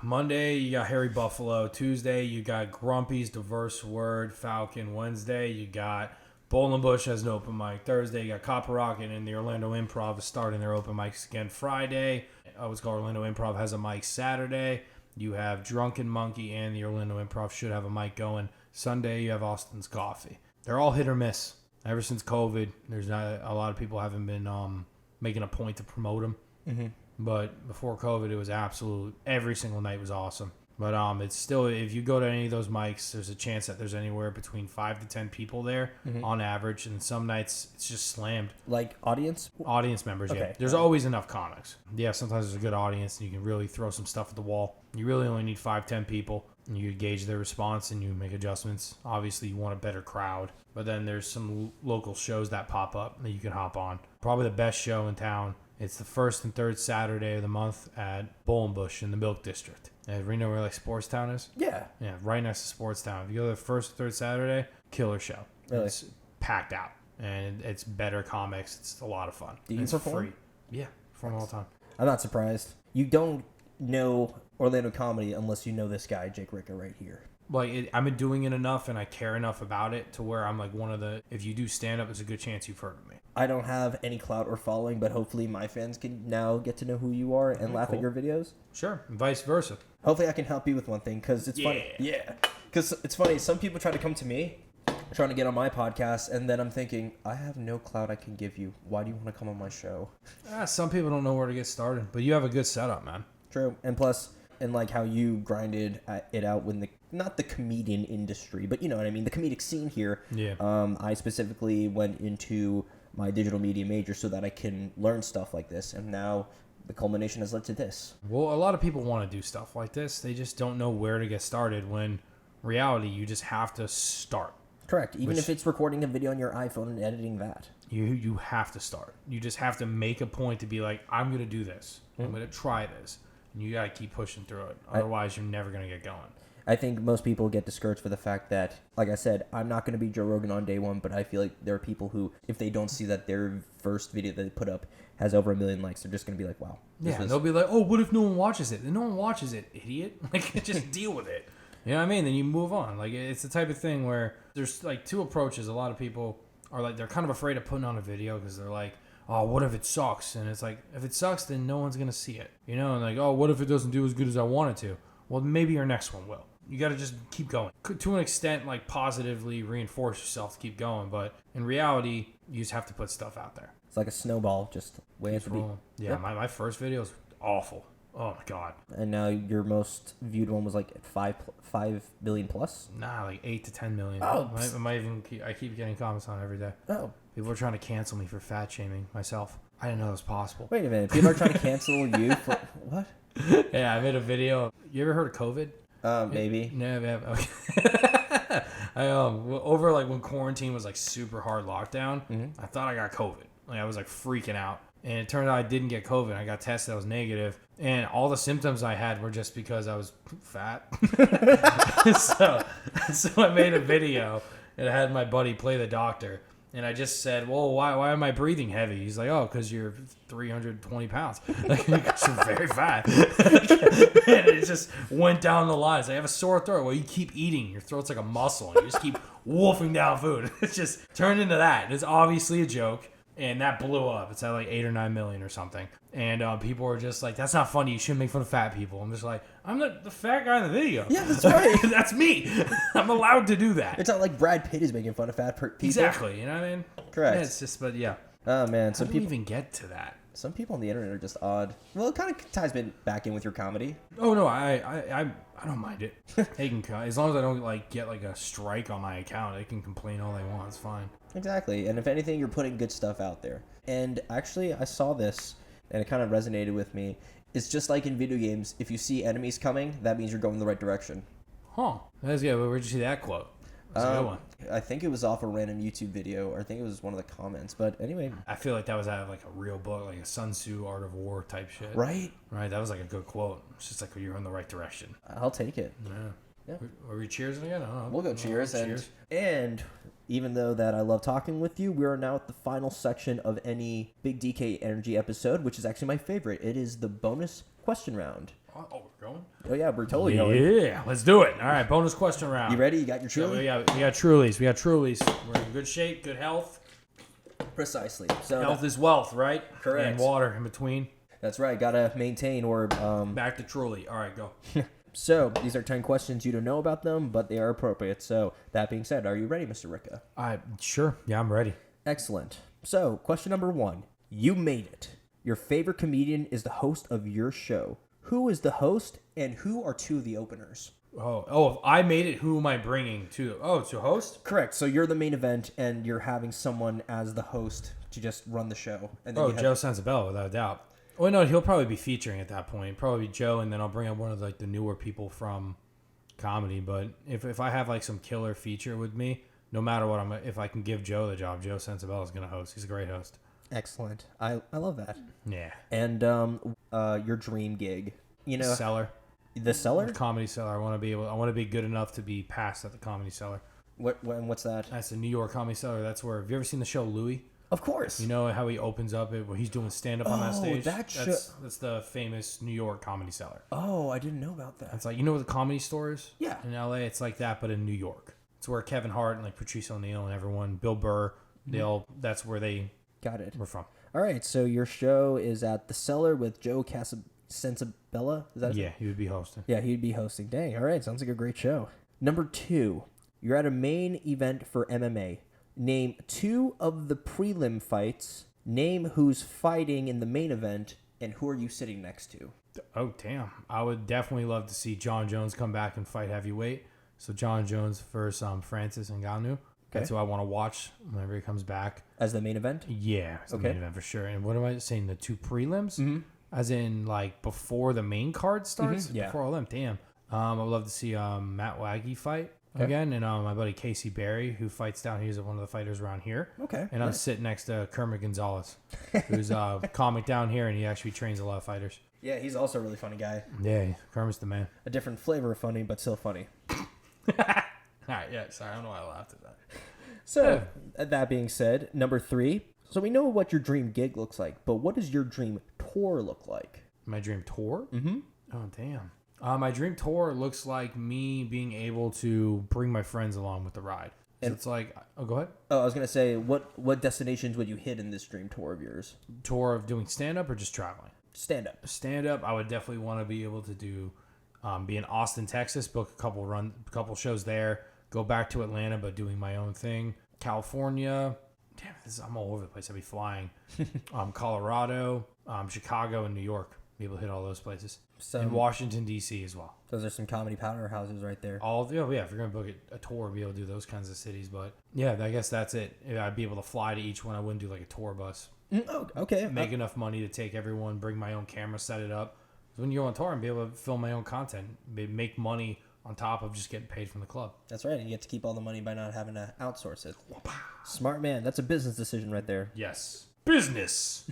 Monday, you got Harry Buffalo. Tuesday, you got Grumpy's Diverse Word, Falcon. Wednesday, you got Bolinbush has an open mic. Thursday, you got Copper Rocket, and the Orlando Improv is starting their open mics again. Friday, what's called Orlando Improv has a mic. Saturday, you have Drunken Monkey and the Orlando Improv should have a mic going. Sunday, you have Austin's Coffee. They're all hit or miss. Ever since COVID, there's not a lot of people haven't been making a point to promote them. Mm-hmm. But before COVID, it was absolute. Every single night was awesome. But it's still, if you go to any of those mics, there's a chance that there's anywhere between 5 to 10 people there on average. And some nights it's just slammed. Like audience? Audience members, okay. Yeah. There's always enough comics. Yeah, sometimes there's a good audience and you can really throw some stuff at the wall. You really only need 5-10 people. And you gauge their response and you make adjustments. Obviously, you want a better crowd. But then there's some local shows that pop up that you can hop on. Probably the best show in town It's the first and third Saturday of the month at Bolenbush in the Milk District. And you know where like Sports Town is? Yeah. Yeah, right next to Sports Town. If you go the first and third Saturday, killer show. Really? It's packed out. And it's better comics. It's a lot of fun. Do you it's perform? free. Yeah, perform all the time. I'm not surprised. You don't know Orlando comedy unless you know this guy, Jake Ricca, right here. Like, I've been doing it enough and I care enough about it to where I'm like one of the, if you do stand up, it's a good chance you've heard of me. I don't have any clout or following, but hopefully my fans can now get to know who you are and laugh cool. at your videos. Sure, and vice versa. Hopefully I can help you with one thing, because it's funny. Yeah. Because it's funny, some people try to come to me, trying to get on my podcast, and then I'm thinking, I have no clout I can give you. Why do you want to come on my show? Some people don't know where to get started, but you have a good setup, man. True. And plus, and like how you grinded it out when not the comedian industry, but you know what I mean, the comedic scene here. Yeah. I specifically went into my digital media major so that I can learn stuff like this, and now the culmination has led to this. Well, a lot of people want to do stuff like this. They just don't know where to get started, when reality, you just have to start. Correct. Even if it's recording a video on your iPhone and editing that. You have to start. You just have to make a point to be like, I'm going to do this. I'm going to try this. And you got to keep pushing through it. Otherwise, you're never going to get going. I think most people get discouraged for the fact that, like I said, I'm not going to be Joe Rogan on day one, but I feel like there are people who, if they don't see that their first video that they put up has over 1 million likes, they're just going to be like, wow. Yeah, they'll be like, oh, what if no one watches it? Then no one watches it, idiot. Like, just deal with it. You know what I mean? Then you move on. Like, it's the type of thing where there's, like, two approaches. A lot of people are, like, they're kind of afraid of putting on a video because they're like, oh, what if it sucks? And it's like, if it sucks, then no one's going to see it. You know? And like, oh, what if it doesn't do as good as I want it to? Well, maybe your next one will. You got to just keep going. To an extent, like, positively reinforce yourself to keep going. But in reality, you just have to put stuff out there. It's like a snowball, just way to be. Yeah, my first video was awful. Oh, my God. And now your most viewed one was like 5 million plus? Nah, like 8 to 10 million. Oh. I keep getting comments on it every day. Oh. People are trying to cancel me for fat shaming myself. I didn't know it was possible. Wait a minute. People are trying to cancel you for what? Yeah, I made a video. You ever heard of COVID? Maybe. No, okay. Over like when quarantine was like super hard lockdown, I thought I got COVID. Like I was like freaking out. And it turned out I didn't get COVID. I got tested. I was negative. And all the symptoms I had were just because I was fat. so I made a video and I had my buddy play the doctor. And I just said, well, why am I breathing heavy? He's like, oh, because you're 320 pounds. Like, because you're very fat. And it just went down the line. It's like, I have a sore throat. Well, you keep eating. Your throat's like a muscle. And you just keep wolfing down food. It's just turned into that. It's obviously a joke. And that blew up. It's at like 8 or 9 million or something. And people were just like, that's not funny. You shouldn't make fun of fat people. I'm just like, I'm the fat guy in the video. Yeah, that's right. That's me. I'm allowed to do that. It's not like Brad Pitt is making fun of fat people. Exactly. You know what I mean? Correct. Yeah, it's just, but yeah. Oh, man. How do we even get to that? Some people on the internet are just odd. Well, it kind of ties back in with your comedy. Oh, no. I don't mind it. They can, as long as I don't like get like a strike on my account, they can complain all they want. It's fine. Exactly. And if anything, you're putting good stuff out there. And actually, I saw this, and it kind of resonated with me. It's just like in video games. If you see enemies coming, that means you're going the right direction. Huh. That's good. Where'd you see that quote? That's a good one. I think it was off a random YouTube video, or I think it was one of the comments. But anyway. I feel like that was out of like a real book, like a Sun Tzu Art of War type shit. Right? Right. That was like a good quote. It's just like you're in the right direction. I'll take it. Yeah. Are we cheersing again? I don't know. We'll go cheers. Cheers. And even though that I love talking with you, we are now at the final section of any Big DK Energy episode, which is actually my favorite. It is the bonus question round. Oh, we're going? Oh, yeah, we're totally going. Yeah, let's do it. All right, bonus question round. You ready? You got your Truly? Yeah, we got Trulies. We're in good shape, good health. Precisely. So Health is wealth, right? Correct. And water in between. That's right. Gotta maintain or... Back to Truly. All right, go. So, these are 10 questions you don't know about them, but they are appropriate. So, that being said, are you ready, Mr. Ricca? Sure. Yeah, I'm ready. Excellent. So, question number 1. You made it. Your favorite comedian is the host of your show. Who is the host, and who are two of the openers? Oh, if I made it, who am I bringing to? Oh, to host? Correct. So, you're the main event, and you're having someone as the host to just run the show. And then Joe Sensabella, without a doubt. Well, no, he'll probably be featuring at that point. Probably Joe, and then I'll bring up one of like the newer people from comedy. But if I have like some killer feature with me, no matter what, if I can give Joe the job, Joe Sensabella is gonna host. He's a great host. Excellent. I love that. Yeah. And your dream gig, you know, Cellar. the Cellar. Comedy Cellar. I want to be good enough to be passed at the Comedy Cellar. What's that? That's the New York Comedy Cellar. That's where. Have you ever seen the show Louis? Of course. You know how he opens up it where he's doing stand up on that stage? That's the famous New York Comedy Cellar. Oh, I didn't know about that. It's like, you know where the Comedy Store is? Yeah. In LA, it's like that, but in New York. It's where Kevin Hart and like Patrice O'Neal and everyone, Bill Burr, that's where they Got it. were from. All right, so your show is at the Cellar with Joe Sensabella. Is that Yeah, he would be hosting. Yeah, he'd be hosting. Dang. All right, sounds like a great show. Number 2, you're at a main event for MMA. Name 2 of the prelim fights. Name who's fighting in the main event, and who are you sitting next to? Oh, damn. I would definitely love to see John Jones come back and fight heavyweight. So John Jones versus Francis Ngannou. That's who I want to watch whenever he comes back. As the main event? Yeah, it's the main event for sure. And what am I saying? The 2 prelims? Mm-hmm. As in, like, before the main card starts? Mm-hmm. Yeah. Before all them? Damn. I would love to see Matt Waggy fight again. And my buddy Casey Barry, who fights down here. He's one of the fighters around here. Okay. And I'm sitting next to Kermit Gonzalez, who's a comic down here, and he actually trains a lot of fighters. Yeah, he's also a really funny guy. Yeah, Kermit's the man. A different flavor of funny, but still funny. All right, yeah, sorry, I don't know why I laughed at that. So, that being said, number 3. So we know what your dream gig looks like, but what does your dream tour look like? My dream tour? Mm-hmm. Oh, damn. My dream tour looks like me being able to bring my friends along with the ride. So it's like, go ahead. Oh, I was going to say, what destinations would you hit in this dream tour of yours? Tour of doing stand-up or just traveling? Stand-up. Stand-up, I would definitely want to be able to do, be in Austin, Texas, book a couple shows there, go back to Atlanta, but doing my own thing. California, damn, I'm all over the place. I'd be flying. Colorado, Chicago, and New York. Be able to hit all those places. And Washington, D.C. as well. Those are some comedy powerhouses right there. If you're going to book a tour, be able to do those kinds of cities. But yeah, I guess that's it. I'd be able to fly to each one. I wouldn't do like a tour bus. Oh, okay. Make enough money to take everyone, bring my own camera, set it up. So when you go on tour and be able to film my own content, make money on top of just getting paid from the club. That's right. And you get to keep all the money by not having to outsource it. Smart man. That's a business decision right there. Yes. Business.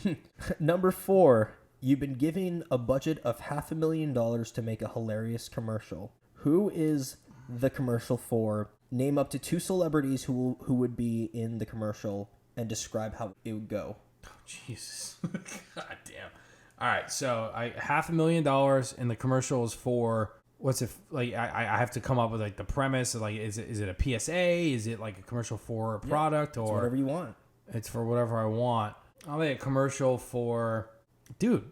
Number 4. You've been given a budget of $500,000 to make a hilarious commercial. Who is the commercial for? Name up to 2 celebrities who would be in the commercial and describe how it would go. Oh, Jesus. God damn. All right. So $500,000 and the commercial is for... What's it like? I have to come up with like the premise. Like, is it a PSA? Is it like a commercial for a product or whatever you want? It's for whatever I want. I'll make a commercial for, dude.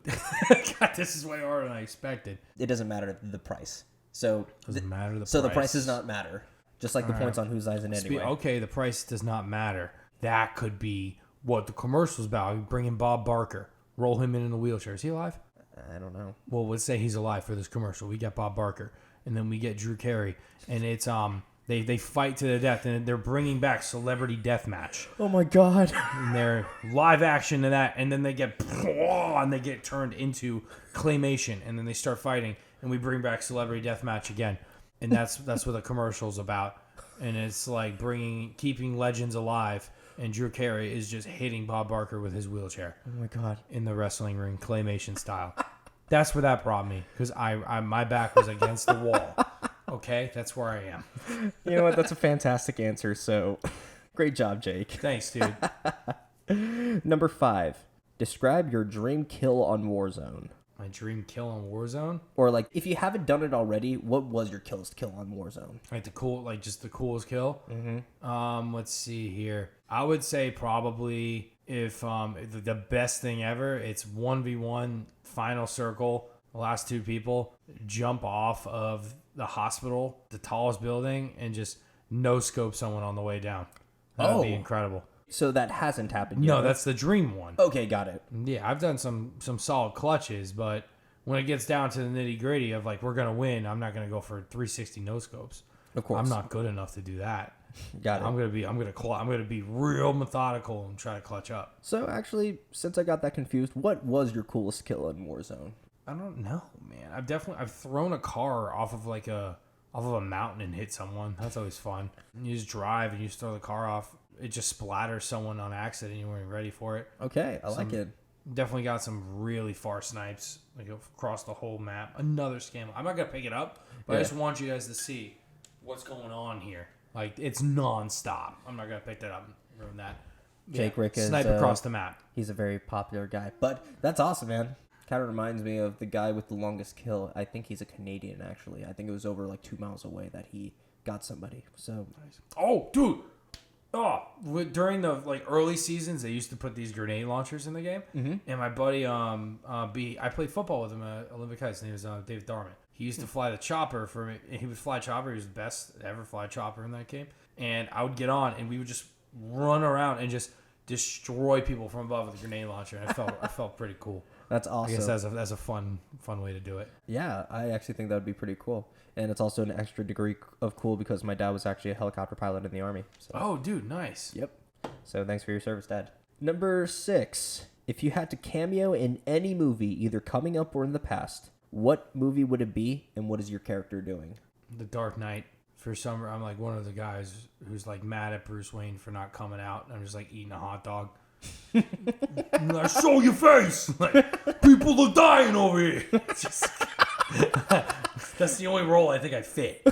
God, this is way harder than I expected. It doesn't matter the price. So doesn't matter the price. So the price does not matter. Just like the points on who's eyes in anyway. Okay, the price does not matter. That could be what the commercial's about. We bring in Bob Barker, roll him in a wheelchair. Is he alive? I don't know. Well, let's say he's alive for this commercial. We get Bob Barker, and then we get Drew Carey, and it's they fight to the death, and they're bringing back Celebrity Deathmatch. Oh my God! And they're live action to that, and then they get turned into claymation, and then they start fighting, and we bring back Celebrity Deathmatch again, and that's what the commercial's about, and it's like keeping legends alive. And Drew Carey is just hitting Bob Barker with his wheelchair. Oh my God! In the wrestling ring, claymation style. That's where that brought me, because my back was against the wall. Okay, that's where I am. You know what? That's a fantastic answer. So, great job, Jake. Thanks, dude. Number 5. Describe your dream kill on Warzone. My dream kill on Warzone? Or like, if you haven't done it already, what was your coolest kill on Warzone? Like just the coolest kill? Mm-hmm. Let's see here. I would say probably if the best thing ever, it's 1v1 final circle. The last 2 people jump off of the hospital, the tallest building, and just no scope someone on the way down. That would be incredible. So that hasn't happened yet. No, that's the dream one. Okay, got it. Yeah, I've done some solid clutches, but when it gets down to the nitty gritty of like we're gonna win, I'm not gonna go for 360 no scopes. Of course, I'm not good enough to do that. Got it. I'm gonna be real methodical and try to clutch up. So actually, since I got that confused, what was your coolest kill in Warzone? I don't know, man. I've thrown a car off of a mountain and hit someone. That's always fun. And you just drive and you just throw the car off. it just splatters someone on accident and you weren't ready for it. Okay, I like it. Definitely got some really far snipes, like across the whole map. Another scam. I'm not gonna pick it up, but I just want you guys to see what's going on here. Like, it's nonstop. I'm not gonna pick that up and ruin that. Jake Ricca is snipe across the map. He's a very popular guy, but that's awesome, man. Kind of reminds me of the guy with the longest kill. I think he's a Canadian, actually. I think it was over like 2 miles away that he got somebody. So nice. Oh, dude. Oh, during the like early seasons, they used to put these grenade launchers in the game. Mm-hmm. And my buddy, I played football with him at Olympic Heights. His name was David Darman. He used to fly the chopper for me. He would fly chopper. He was the best ever fly chopper in that game. And I would get on, and we would just run around and just destroy people from above with a grenade launcher. And I felt pretty cool. That's awesome. I guess that's a fun way to do it. Yeah, I actually think that would be pretty cool. And it's also an extra degree of cool because my dad was actually a helicopter pilot in the Army. So. Oh, dude, nice. Yep. So thanks for your service, Dad. Number 6. If you had to cameo in any movie, either coming up or in the past, what movie would it be, and what is your character doing? The Dark Knight. For some, I'm like one of the guys who's like mad at Bruce Wayne for not coming out. And I'm just like eating a hot dog. Like, show your face! Like, people are dying over here. That's the only role I think I fit.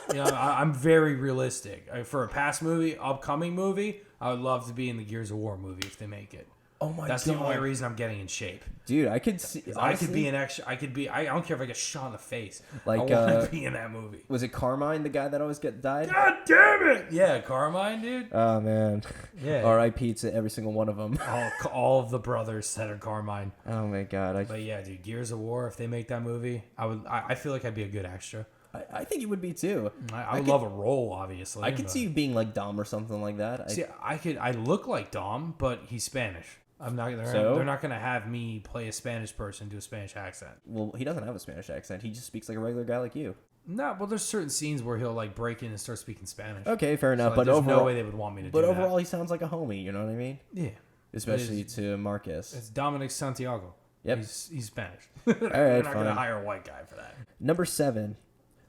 You know, I'm very realistic. For a past movie, upcoming movie, I would love to be in the Gears of War movie if they make it. Oh my god. That's the only reason I'm getting in shape. Dude, I could see. Honestly, I could be an extra. I don't care if I get shot in the face. Like, I want to be in that movie. Was it Carmine, the guy that always died? God damn it! Yeah, Carmine, dude. Oh man. Yeah. R.I.P. to every single one of them. All of the brothers that are Carmine. Oh my god. But yeah, dude, Gears of War. If they make that movie, I feel like I'd be a good extra. I think you would be too. I would love a role, obviously. I could see you being like Dom or something like that. See, I look like Dom, but he's Spanish. I'm not. They're not gonna have me play a Spanish person do a Spanish accent. Well, he doesn't have a Spanish accent. He just speaks like a regular guy like you. No, well, there's certain scenes where he'll like break in and start speaking Spanish. Okay, fair enough. So, but there's overall, no way they would want me to do but that. overall, he sounds like a homie. You know what I mean? Yeah. Especially to Marcus. It's Dominic Santiago. Yep. He's Spanish. All right, They're not fine. gonna hire a white guy for that. Number 7.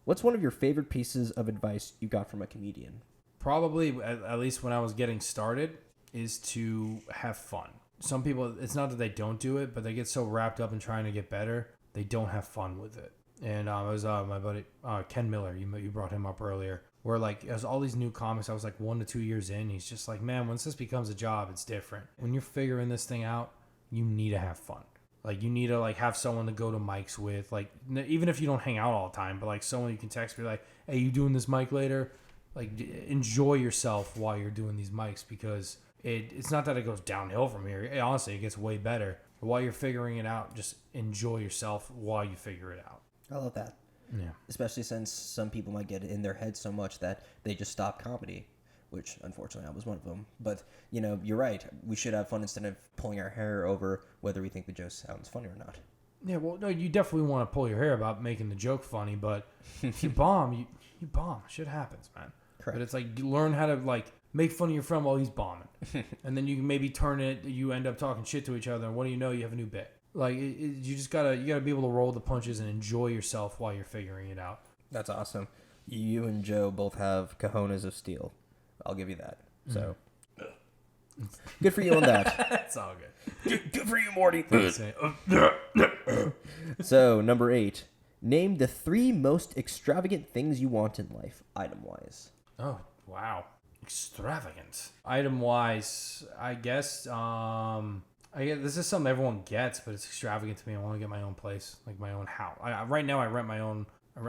What's one of your favorite pieces of advice you got from a comedian? Probably, at least when I was getting started, is to have fun. Some people, it's not that they don't do it, but they get so wrapped up in trying to get better, they don't have fun with it. And it was my buddy, Ken Miller, you brought him up earlier, where like, as all these new comics, I was like 1 to 2 years in, he's just like, man, once this becomes a job, it's different. When you're figuring this thing out, you need to have fun. Like, you need to like have someone to go to mics with, like, even if you don't hang out all the time, but like someone you can text, be like, hey, you doing this mic later? Like, enjoy yourself while you're doing these mics, because it's not that it goes downhill from here. Honestly, it gets way better. But while you're figuring it out, just enjoy yourself while you figure it out. I love that. Yeah. Especially since some people might get in their head so much that they just stop comedy, which unfortunately I was one of them. But, you know, you're right. We should have fun instead of pulling our hair over whether we think the joke sounds funny or not. Yeah, well, no, you definitely want to pull your hair about making the joke funny, but if you bomb, you bomb. Shit happens, man. Correct. But it's like, you learn how to, like, make fun of your friend while he's bombing. And then you can maybe turn it, you end up talking shit to each other, and what do you know, you have a new bit. Like, you just gotta be able to roll the punches and enjoy yourself while you're figuring it out. That's awesome. You and Joe both have cojones of steel. I'll give you that. So, good for you on that. That's all good. Good for you, Morty. So, number 8. Name the 3 most extravagant things you want in life, item-wise. Oh, wow. Extravagant. Item-wise, I guess this is something everyone gets, but it's extravagant to me. I want to get my own place, like my own house. Right now, I rent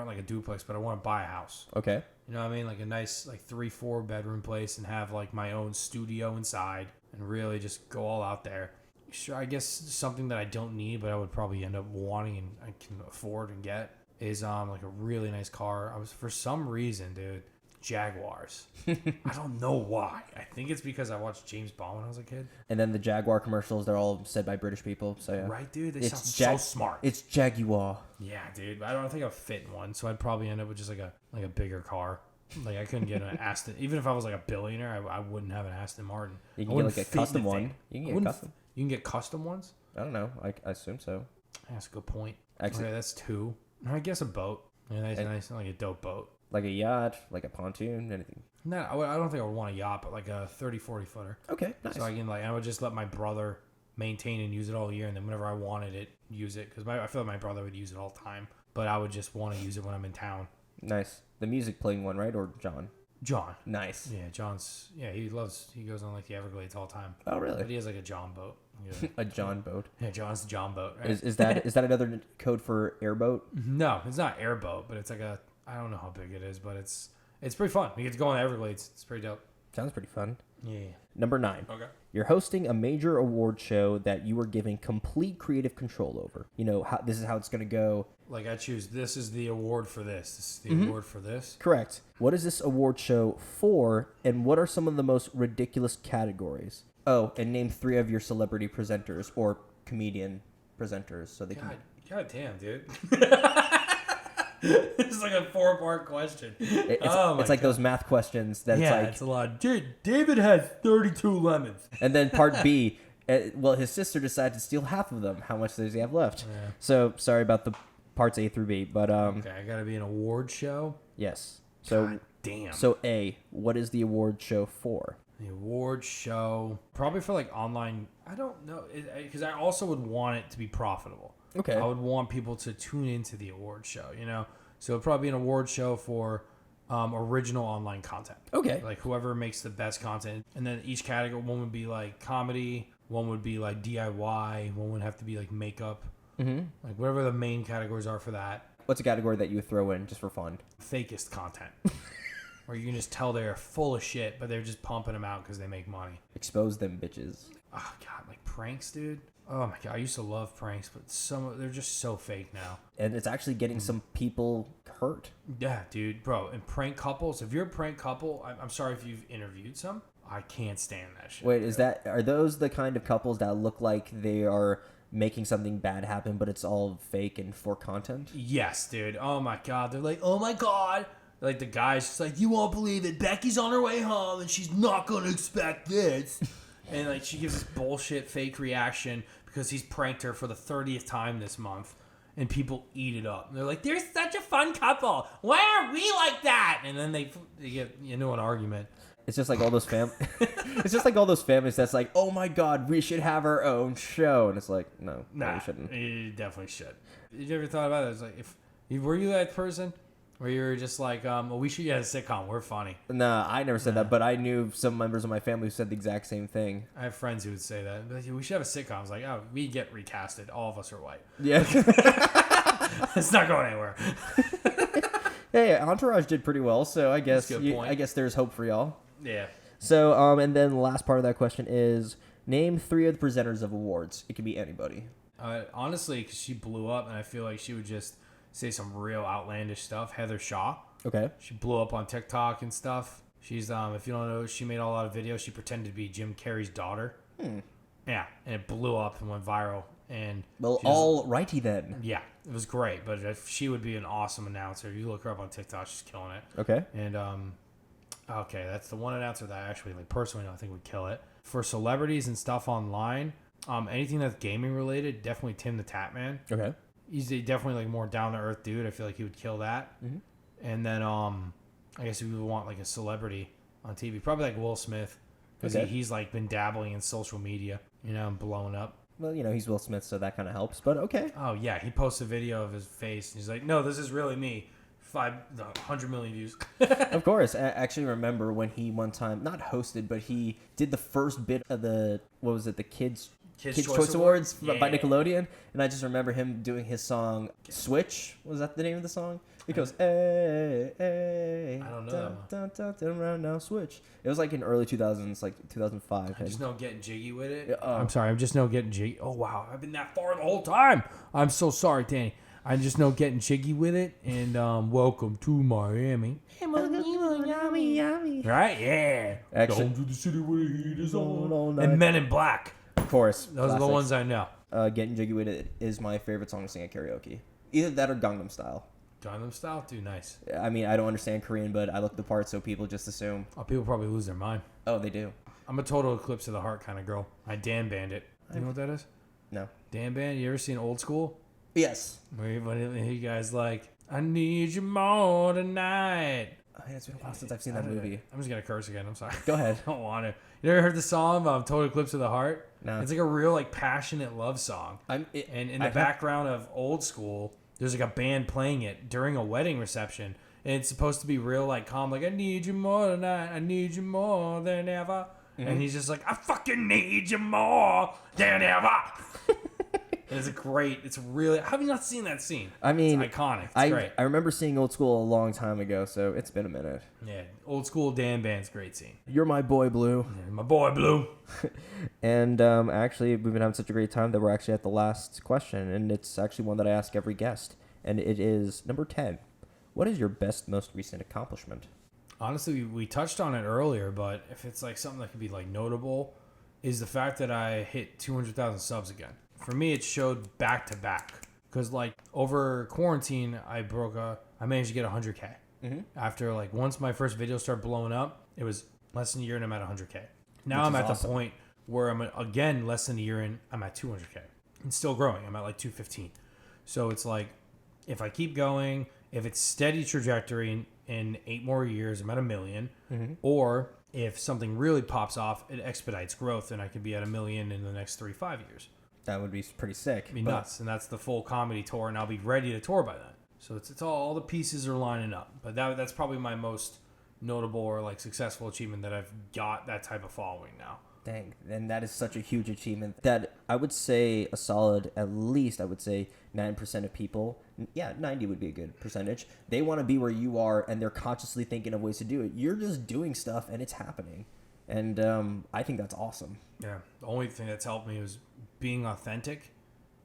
like a duplex, but I want to buy a house. Okay. You know what I mean? Like a nice, like 3-4 bedroom place, and have like my own studio inside, and really just go all out there. Sure, I guess something that I don't need, but I would probably end up wanting and I can afford and get is like a really nice car. For some reason, dude, Jaguars. I don't know why. I think it's because I watched James Bond when I was a kid. And then the Jaguar commercials, they're all said by British people. So yeah. Right, dude? They sound so smart. It's Jaguar. Yeah, dude. I don't think I'd fit in one, so I'd probably end up with just like a bigger car. Like, I couldn't get an Aston. Even if I was like a billionaire, I wouldn't have an Aston Martin. You can get like a custom one. You can get custom. You can get custom ones? I don't know. I assume so. That's a good point. Actually, okay, that's 2. I guess a boat. Yeah, nice, like a dope boat. Like a yacht, like a pontoon, anything. I don't think I would want a yacht, but like a 30, 40 footer. Okay, nice. So I would just let my brother maintain and use it all year, and then whenever I wanted it, use it. Because I feel like my brother would use it all the time, but I would just want to use it when I'm in town. Nice. The music playing one, right? Or John? John. Nice. Yeah, he goes on like the Everglades all the time. Oh, really? But he has like a John boat. A John boat. Yeah, John's the John boat. Right? Is that another code for airboat? No, it's not airboat, but it's like I don't know how big it is, but it's pretty fun. You get to go on the Everglades. It's pretty dope. Sounds pretty fun. Yeah. Number 9. Okay. You're hosting a major award show that you are giving complete creative control over. This is how it's going to go. Like I choose, this is the award for this. This is the award for this. Correct. What is this award show for, and what are some of the most ridiculous categories? Oh, and name 3 of your celebrity presenters or comedian presenters so they can... God damn, dude. It's like a 4-part question. It's like those math questions that it's a lot. David has 32 lemons. And then part B, his sister decided to steal half of them. How much does he have left? Yeah. So, sorry about the parts A through B, but... Okay, I gotta be an award show? Yes. So, God damn. So A, what is the award show for? The award show, probably for like online, I don't know, because I also would want it to be profitable. Okay. I would want people to tune into the award show, So it'd probably be an award show for original online content. Okay. Like whoever makes the best content. And then each category, one would be like comedy, one would be like DIY, one would have to be like makeup. Mm-hmm. Like whatever the main categories are for that. What's a category that you would throw in just for fun? Fakest content. Where you can just tell they're full of shit, but they're just pumping them out because they make money. Expose them bitches. Oh, God, like pranks, dude. Oh, my God. I used to love pranks, but they're just so fake now. And it's actually getting some people hurt. Yeah, dude. Bro, and prank couples, if you're a prank couple, I'm sorry if you've interviewed some. I can't stand that shit. Wait, are those the kind of couples that look like they are making something bad happen, but it's all fake and for content? Yes, dude. Oh, my God. They're like, oh, my God. Like the guy's just like, you won't believe it. Becky's on her way home and she's not going to expect this. And like she gives this bullshit fake reaction because he's pranked her for the 30th time this month. And people eat it up. And they're like, they're such a fun couple. Why are we like that? And then they get into an argument. It's just like all those It's just like all those families that's like, oh my God, we should have our own show. And it's like, no, we shouldn't. You definitely should. You ever thought about it? It's like, were you that person? Where you were just like, well, we should get a sitcom. We're funny. Nah, I never said that, but I knew some members of my family who said the exact same thing. I have friends who would say that. Like, we should have a sitcom. I was like, oh, we get recasted. All of us are white. Yeah. It's not going anywhere. Hey, Entourage did pretty well, so I guess I guess there's hope for y'all. Yeah. So, and then the last part of that question is, name 3 of the presenters of awards. It could be anybody. Honestly, because she blew up, and I feel like she would just say some real outlandish stuff. Heather Shaw. Okay. She blew up on TikTok and stuff. She's if you don't know, she made a lot of videos. She pretended to be Jim Carrey's daughter. Yeah, and it blew up and went viral. And all righty then. Yeah, it was great. But she would be an awesome announcer. If you look her up on TikTok, she's killing it. Okay. And okay, that's the one announcer that I actually personally I think would kill it. For celebrities and stuff online, anything that's gaming related, definitely Tim the Tap Man. Okay. He's definitely more down to earth dude. I feel like he would kill that. Mm-hmm. And then I guess if you want a celebrity on TV, probably Will Smith, because he's been dabbling in social media, and blowing up. Well, he's Will Smith, so that kind of helps. But okay. Oh yeah, he posts a video of his face, and he's like, "No, this is really me." 100 million views. Of course. I actually remember when he one time not hosted, but he did the first bit of the Kids Choice Awards by Nickelodeon, and I just remember him doing his song Switch. Was that the name of the song? He goes, hey, I don't know that one. Around now, switch. It was in early 2000s, 2005. I just know getting jiggy with it. Yeah, I'm sorry, I'm just know getting jiggy. Oh wow, I've been that far the whole time. I'm so sorry, Danny. I just know getting jiggy with it, and welcome to Miami. Right? Yeah. Actually, down to the city where the heat is on. And Men in Black. Of course. Those are the ones I know. Getting Jiggy With It is my favorite song to sing at karaoke. Either that or Gangnam Style. Gangnam Style? Dude, nice. I mean, I don't understand Korean, but I look the part, so people just assume. Oh, people probably lose their mind. Oh, they do. I'm a total eclipse of the heart kind of girl. I Dan Bandit. You know what that is? No. Dan Bandit? You ever seen Old School? Yes. Where you guys I need you more tonight. It's been a while since I've seen that movie. I'm just gonna curse again. I'm sorry. Go ahead. I don't want to. You ever heard the song "Total Eclipse of the Heart"? No. It's like a real like passionate love song. And in the background of Old School, there's like a band playing it during a wedding reception, and it's supposed to be real like calm, like I need you more tonight, I need you more than ever. And he's just like, I fucking need you more than ever. It's great. It's really. How have you not seen that scene? I mean, it's iconic. It's great. I remember seeing Old School a long time ago, so it's been a minute. Yeah, Old School Dan Band's great scene. You're my boy, Blue. Yeah, my boy, Blue. And actually, we've been having such a great time that we're actually at the last question, and it's actually one that I ask every guest, and it is number 10. What is your best, most recent accomplishment? Honestly, we touched on it earlier, but if it's like something that could be like notable, is the fact that I hit 200,000 subs again. For me, it showed back to back because like over quarantine, I managed to get 100K. After like once my first video started blowing up, it was less than a year and I'm at 100K. Now I'm at the point where I'm again less than a year in, I'm at 200K. It's still growing. I'm at like 215. So it's like if I keep going, if it's steady trajectory in 8 more years, I'm at 1 million. Or if something really pops off, it expedites growth and I could be at 1 million in the next 3-5 years. That would be pretty sick. It'd be nuts, and that's the full comedy tour, and I'll be ready to tour by then. So it's all the pieces are lining up. But that's probably my most notable or like successful achievement that I've got that type of following now. Dang, and that is such a huge achievement that I would say a solid, at least I would say 9% of people, 90 would be a good percentage. They want to be where you are, and they're consciously thinking of ways to do it. You're just doing stuff, and it's happening. And I think that's awesome. Yeah, the only thing that's helped me was being authentic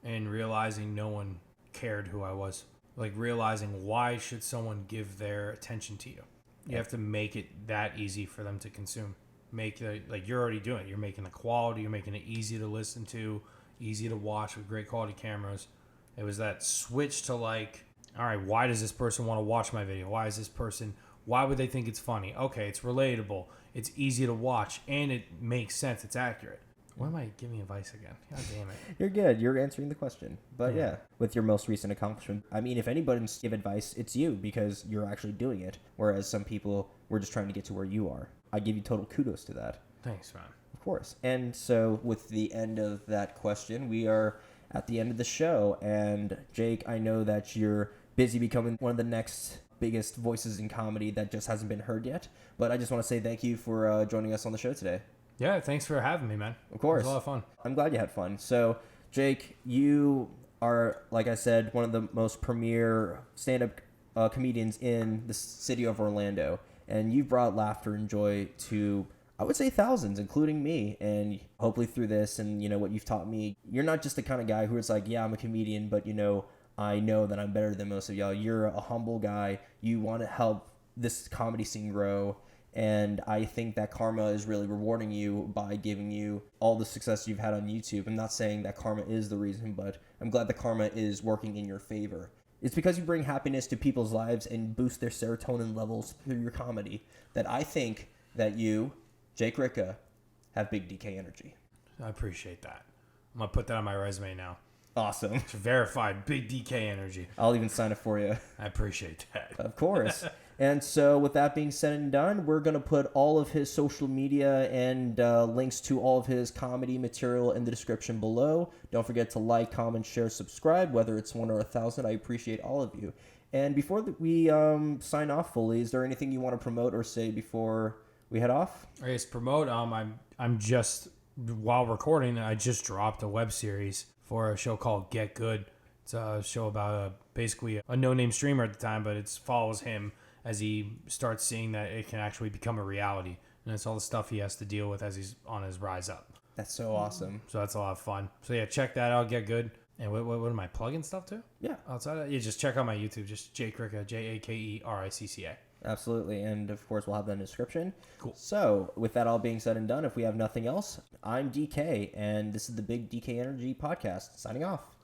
and realizing no one cared who I was. Like realizing why should someone give their attention to you? You have to make it that easy for them to consume. Make like you're already doing it. You're making the quality. You're making it easy to listen to, easy to watch with great quality cameras. It was that switch to like, all right, why does this person want to watch my video? Why would they think it's funny? Okay, it's relatable. It's easy to watch and it makes sense. It's accurate. Why am I giving advice again? God damn it. You're good. You're answering the question. But yeah, with your most recent accomplishment, I mean, if anybody's give advice, it's you because you're actually doing it. Whereas some people were just trying to get to where you are. I give you total kudos to that. Thanks, man. Of course. And so with the end of that question, we are at the end of the show. And Jake, I know that you're busy becoming one of the next biggest voices in comedy that just hasn't been heard yet. But I just want to say thank you for joining us on the show today. Yeah, thanks for having me, man. Of course. It was a lot of fun. I'm glad you had fun. So, Jake, you are, like I said, one of the most premier stand-up comedians in the city of Orlando. And you've brought laughter and joy to, I would say, thousands, including me. And hopefully through this and, you know, what you've taught me, you're not just the kind of guy who is like, yeah, I'm a comedian, but, you know, I know that I'm better than most of y'all. You're a humble guy. You want to help this comedy scene grow. And I think that karma is really rewarding you by giving you all the success you've had on YouTube. I'm not saying that karma is the reason, but I'm glad that karma is working in your favor. It's because you bring happiness to people's lives and boost their serotonin levels through your comedy that I think that you, Jake Ricca, have big DK energy. I appreciate that. I'm going to put that on my resume now. Awesome. It's verified. Big DK energy. I'll even sign it for you. I appreciate that. Of course. And so with that being said and done, we're going to put all of his social media and links to all of his comedy material in the description below. Don't forget to like, comment, share, subscribe, whether it's 1 or 1,000. I appreciate all of you. And before we sign off fully, is there anything you want to promote or say before we head off? I guess promote. I'm just, while recording, I just dropped a web series for a show called Get Good. It's a show about basically a no-name streamer at the time, but it follows him as he starts seeing that it can actually become a reality. And it's all the stuff he has to deal with as he's on his rise up. That's so awesome. So that's a lot of fun. So yeah, check that out, Get Good. And what am I plugging stuff to? Yeah. Outside of, just check out my YouTube, just Jake Ricca, JakeRicca. Absolutely. And of course, we'll have that in the description. Cool. So with that all being said and done, if we have nothing else, I'm DK, and this is the Big DK Energy Podcast, signing off.